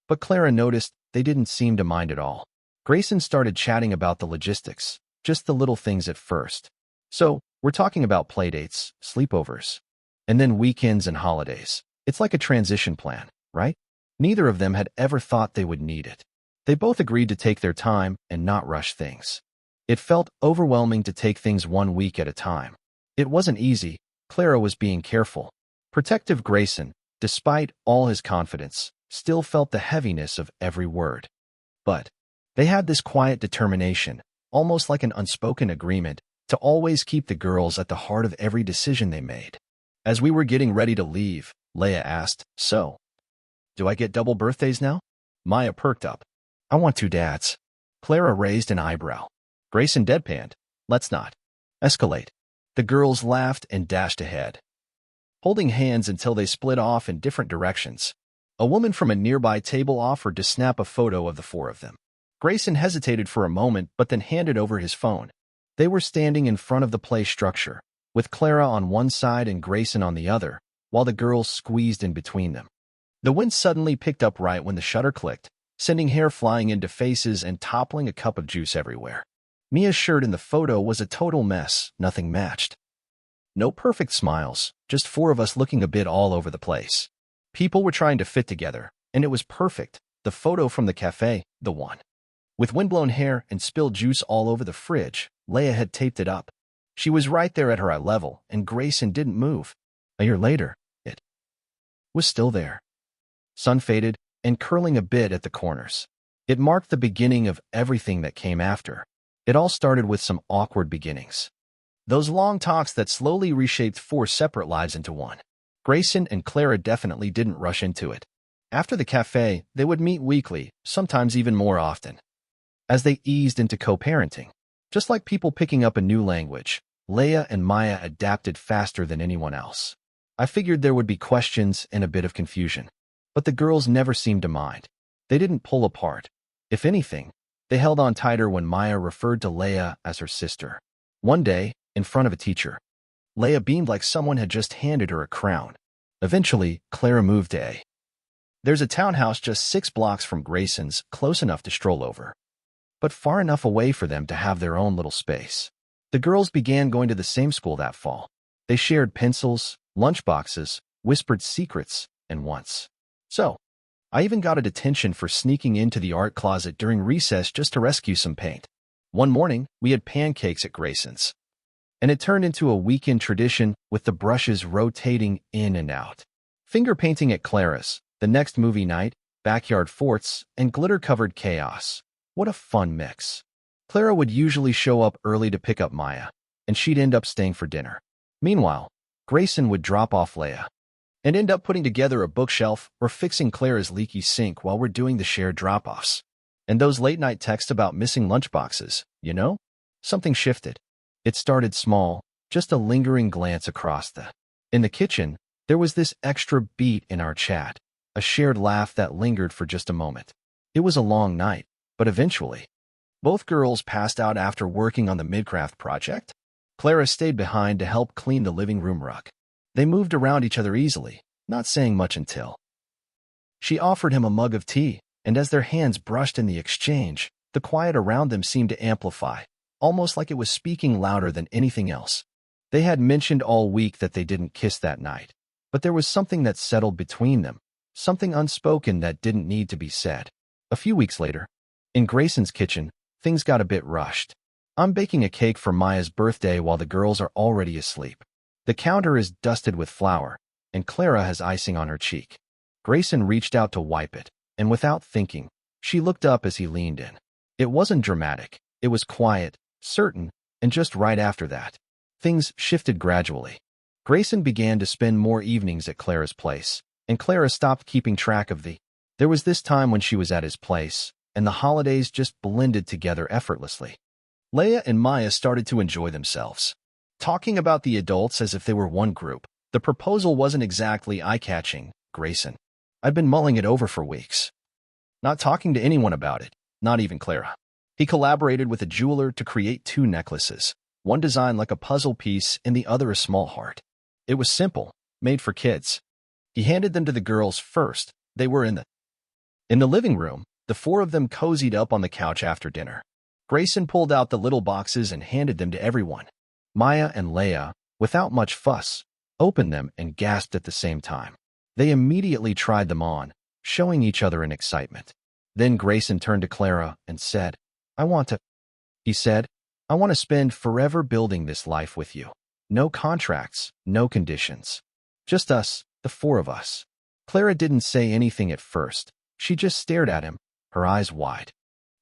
But Clara noticed they didn't seem to mind at all. Grayson started chatting about the logistics, just the little things at first. "So, we're talking about playdates, sleepovers, and then weekends and holidays. It's like a transition plan, right?" Neither of them had ever thought they would need it. They both agreed to take their time and not rush things. It felt overwhelming to take things 1 week at a time. It wasn't easy. Clara was being careful. Protective Grayson, despite all his confidence, still felt the heaviness of every word. But they had this quiet determination, almost like an unspoken agreement, to always keep the girls at the heart of every decision they made. As we were getting ready to leave, Leah asked, "So, do I get double birthdays now?" Maya perked up. "I want 2 dads." Clara raised an eyebrow. Grayson deadpanned, "Let's not escalate." The girls laughed and dashed ahead, holding hands until they split off in different directions. A woman from a nearby table offered to snap a photo of the 4 of them. Grayson hesitated for a moment but then handed over his phone. They were standing in front of the play structure, with Clara on one side and Grayson on the other, while the girls squeezed in between them. The wind suddenly picked up right when the shutter clicked, sending hair flying into faces and toppling a cup of juice everywhere. Mia's shirt in the photo was a total mess, nothing matched. No perfect smiles, just 4 of us looking a bit all over the place. People were trying to fit together, and it was perfect. The photo from the cafe, the one with windblown hair and spilled juice all over the fridge, Leah had taped it up. She was right there at her eye level, and Grayson didn't move. A year later, it was still there. Sun faded and curling a bit at the corners. It marked the beginning of everything that came after. It all started with some awkward beginnings. Those long talks that slowly reshaped 4 separate lives into one. Grayson and Clara definitely didn't rush into it. After the cafe, they would meet weekly, sometimes even more often. As they eased into co-parenting, just like people picking up a new language, Leia and Maya adapted faster than anyone else. I figured there would be questions and a bit of confusion, but the girls never seemed to mind. They didn't pull apart. If anything, they held on tighter when Maya referred to Leia as her sister. One day, in front of a teacher, Leia beamed like someone had just handed her a crown. Eventually, Clara moved to A. There's a townhouse just 6 blocks from Grayson's, close enough to stroll over, but far enough away for them to have their own little space. The girls began going to the same school that fall. They shared pencils, lunchboxes, whispered secrets, and once. So, I even got a detention for sneaking into the art closet during recess just to rescue some paint. One morning, we had pancakes at Grayson's, and it turned into a weekend tradition with the brushes rotating in and out. Finger painting at Clara's, the next movie night, backyard forts, and glitter-covered chaos. What a fun mix. Clara would usually show up early to pick up Maya, and she'd end up staying for dinner. Meanwhile, Grayson would drop off Leia and end up putting together a bookshelf or fixing Clara's leaky sink while we're doing the shared drop-offs. And those late-night texts about missing lunchboxes, you know? Something shifted. It started small, just a lingering glance across the. In the kitchen, there was this extra beat in our chat, a shared laugh that lingered for just a moment. It was a long night. But eventually, both girls passed out after working on the Midcraft project. Clara stayed behind to help clean the living room rug. They moved around each other easily, not saying much until she offered him a mug of tea, and as their hands brushed in the exchange, the quiet around them seemed to amplify, almost like it was speaking louder than anything else. They had mentioned all week that they didn't kiss that night, but there was something that settled between them, something unspoken that didn't need to be said. A few weeks later, in Grayson's kitchen, things got a bit rushed. I'm baking a cake for Maya's birthday while the girls are already asleep. The counter is dusted with flour, and Clara has icing on her cheek. Grayson reached out to wipe it, and without thinking, she looked up as he leaned in. It wasn't dramatic. It was quiet, certain, and just right after that, things shifted gradually. Grayson began to spend more evenings at Clara's place, and Clara stopped keeping track of the. There was this time when she was at his place, and the holidays just blended together effortlessly. Leia and Maya started to enjoy themselves, talking about the adults as if they were one group. The proposal wasn't exactly eye-catching, Grayson. I'd been mulling it over for weeks, not talking to anyone about it, not even Clara. He collaborated with a jeweler to create 2 necklaces, one designed like a puzzle piece and the other a small heart. It was simple, made for kids. He handed them to the girls first. They were in the living room. The 4 of them cozied up on the couch after dinner. Grayson pulled out the little boxes and handed them to everyone. Maya and Leia, without much fuss, opened them and gasped at the same time. They immediately tried them on, showing each other in excitement. Then Grayson turned to Clara and said, he said, I want to spend forever building this life with you. No contracts, no conditions. Just us, the 4 of us. Clara didn't say anything at first. She just stared at him, her eyes wide.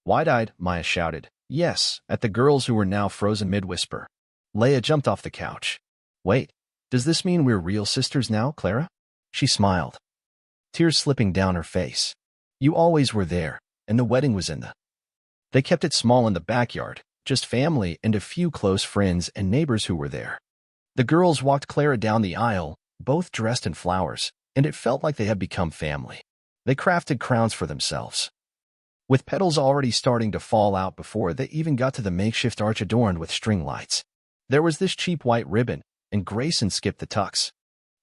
Wide-eyed, Maya shouted, yes, at the girls who were now frozen mid-whisper. Leia jumped off the couch. Wait, does this mean we're real sisters now, Clara? She smiled, tears slipping down her face. You always were there, and the wedding was in the. They kept it small in the backyard, just family and a few close friends and neighbors who were there. The girls walked Clara down the aisle, both dressed in flowers, and it felt like they had become family. They crafted crowns for themselves, with petals already starting to fall out before they even got to the makeshift arch adorned with string lights. There was this cheap white ribbon, and Grayson skipped the tux.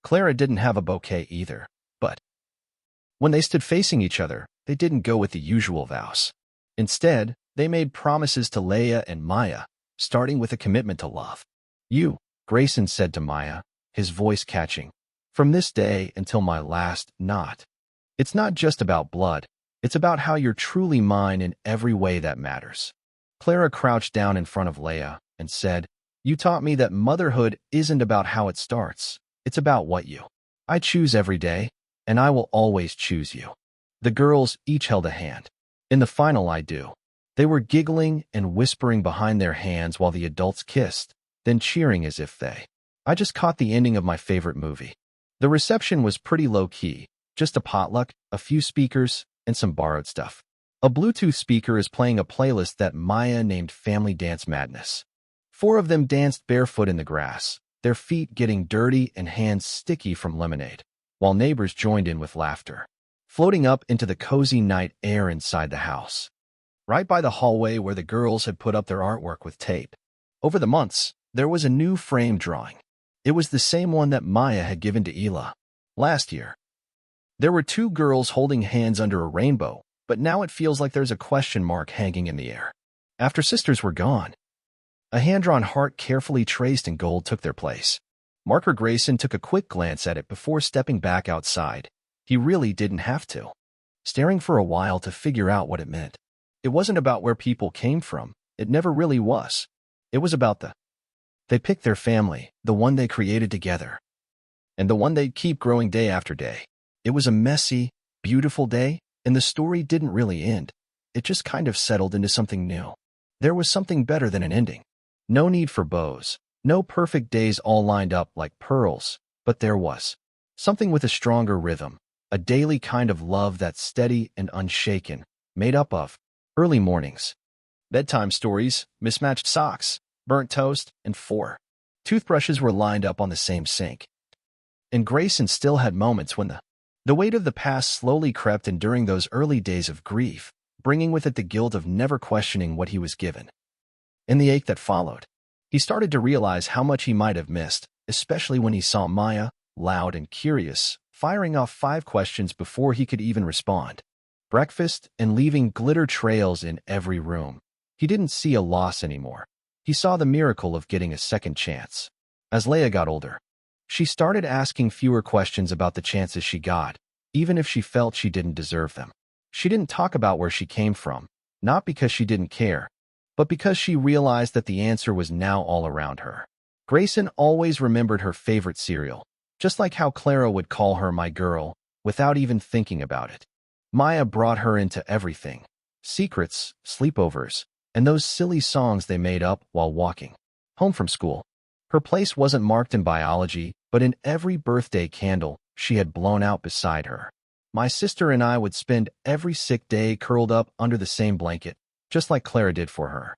Clara didn't have a bouquet either, but when they stood facing each other, they didn't go with the usual vows. Instead, they made promises to Leia and Maya, starting with a commitment to love. You, Grayson said to Maya, his voice catching, from this day until my last not. It's not just about blood. It's about how you're truly mine in every way that matters. Clara crouched down in front of Leia and said, you taught me that motherhood isn't about how it starts. It's about what you. I choose every day, and I will always choose you. The girls each held a hand. In the final I do. They were giggling and whispering behind their hands while the adults kissed, then cheering as if I just caught the ending of my favorite movie. The reception was pretty low-key, just a potluck, a few speakers, and some borrowed stuff. A Bluetooth speaker is playing a playlist that Maya named Family Dance Madness. 4 of them danced barefoot in the grass, their feet getting dirty and hands sticky from lemonade, while neighbors joined in with laughter, floating up into the cozy night air inside the house. Right by the hallway where the girls had put up their artwork with tape. Over the months, there was a new frame drawing. It was the same one that Maya had given to Ela last year. There were 2 girls holding hands under a rainbow, but now it feels like there's a question mark hanging in the air. After sisters were gone, a hand-drawn heart carefully traced in gold took their place. Marker Grayson took a quick glance at it before stepping back outside. He really didn't have to, staring for a while to figure out what it meant. It wasn't about where people came from. It never really was. It was about they picked their family, the one they created together, and the one they'd keep growing day after day. It was a messy, beautiful day, and the story didn't really end. It just kind of settled into something new. There was something better than an ending. No need for bows, no perfect days all lined up like pearls, but there was something with a stronger rhythm, a daily kind of love that's steady and unshaken, made up of early mornings, bedtime stories, mismatched socks, burnt toast, and 4 toothbrushes were lined up on the same sink. And Grayson still had moments when the weight of the past slowly crept in during those early days of grief, bringing with it the guilt of never questioning what he was given. In the ache that followed, he started to realize how much he might have missed, especially when he saw Maya, loud and curious, firing off 5 questions before he could even respond. Breakfast and leaving glitter trails in every room. He didn't see a loss anymore. He saw the miracle of getting a second chance. As Leia got older, she started asking fewer questions about the chances she got, even if she felt she didn't deserve them. She didn't talk about where she came from, not because she didn't care, but because she realized that the answer was now all around her. Grayson always remembered her favorite cereal, just like how Clara would call her my girl, without even thinking about it. Maya brought her into everything: secrets, sleepovers, and those silly songs they made up while walking home from school. Her place wasn't marked in biology, but in every birthday candle she had blown out beside her. My sister and I would spend every sick day curled up under the same blanket, just like Clara did for her.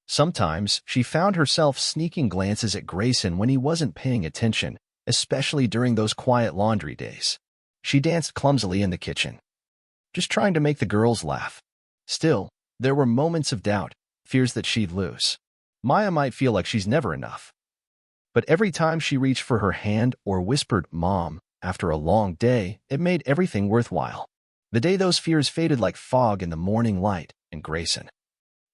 Sometimes she found herself sneaking glances at Grayson when he wasn't paying attention, especially during those quiet laundry days. She danced clumsily in the kitchen, just trying to make the girls laugh. Still, there were moments of doubt, fears that she'd lose. Maya might feel like she's never enough. But every time she reached for her hand or whispered, "Mom," after a long day, it made everything worthwhile. The day those fears faded like fog in the morning light, and Grayson,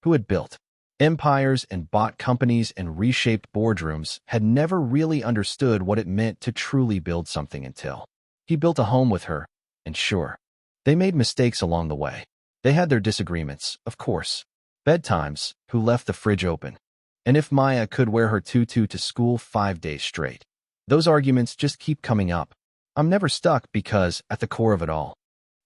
who had built empires and bought companies and reshaped boardrooms, had never really understood what it meant to truly build something until he built a home with her. And sure, they made mistakes along the way. They had their disagreements, of course. Bedtimes, who left the fridge open, and if Maya could wear her tutu to school 5 days straight. Those arguments just keep coming up. I'm never stuck because, at the core of it all,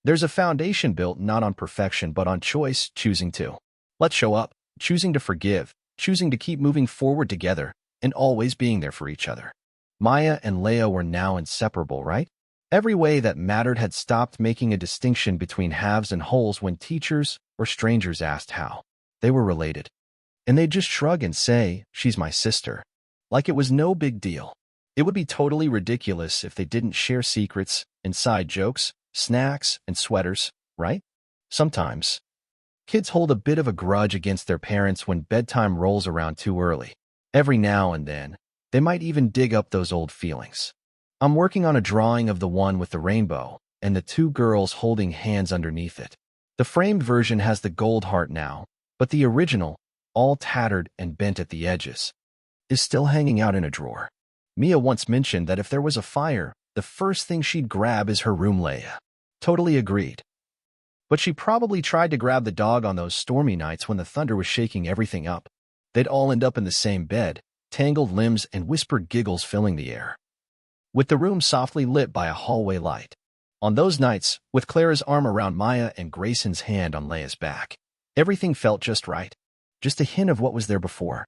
there's a foundation built not on perfection but on choice, choosing to let's show up, choosing to forgive, choosing to keep moving forward together, and always being there for each other. Maya and Leia were now inseparable, right? Every way that mattered had stopped making a distinction between haves and wholes when teachers or strangers asked how they were related. And they'd just shrug and say, "She's my sister," like it was no big deal. It would be totally ridiculous if they didn't share secrets, inside jokes, snacks, and sweaters, right? Sometimes, kids hold a bit of a grudge against their parents when bedtime rolls around too early. Every now and then, they might even dig up those old feelings. I'm working on a drawing of the one with the rainbow and the 2 girls holding hands underneath it. The framed version has the gold heart now, but the original, all tattered and bent at the edges, is still hanging out in a drawer. Mia once mentioned that if there was a fire, the first thing she'd grab is her room. Leia totally agreed. But she probably tried to grab the dog on those stormy nights when the thunder was shaking everything up. They'd all end up in the same bed, tangled limbs and whispered giggles filling the air, with the room softly lit by a hallway light. On those nights, with Clara's arm around Maya and Grayson's hand on Leia's back, everything felt just right. Just a hint of what was there before.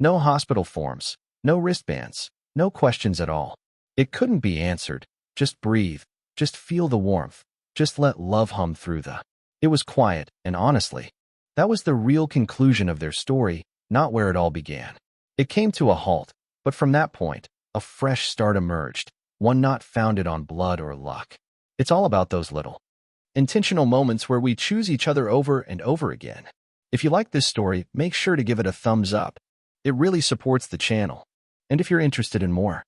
No hospital forms, no wristbands, no questions at all. It couldn't be answered. Just breathe, just feel the warmth, just let love hum through the. It was quiet, and honestly, that was the real conclusion of their story, not where it all began. It came to a halt, but from that point, a fresh start emerged, one not founded on blood or luck. It's all about those little, intentional moments where we choose each other over and over again. If you like this story, make sure to give it a thumbs up. It really supports the channel. And if you're interested in more,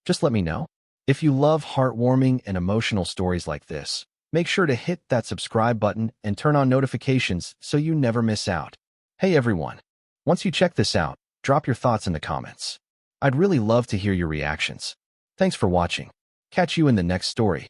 just let me know. If you love heartwarming and emotional stories like this, make sure to hit that subscribe button and turn on notifications so you never miss out. Hey everyone, once you check this out, drop your thoughts in the comments. I'd really love to hear your reactions. Thanks for watching. Catch you in the next story.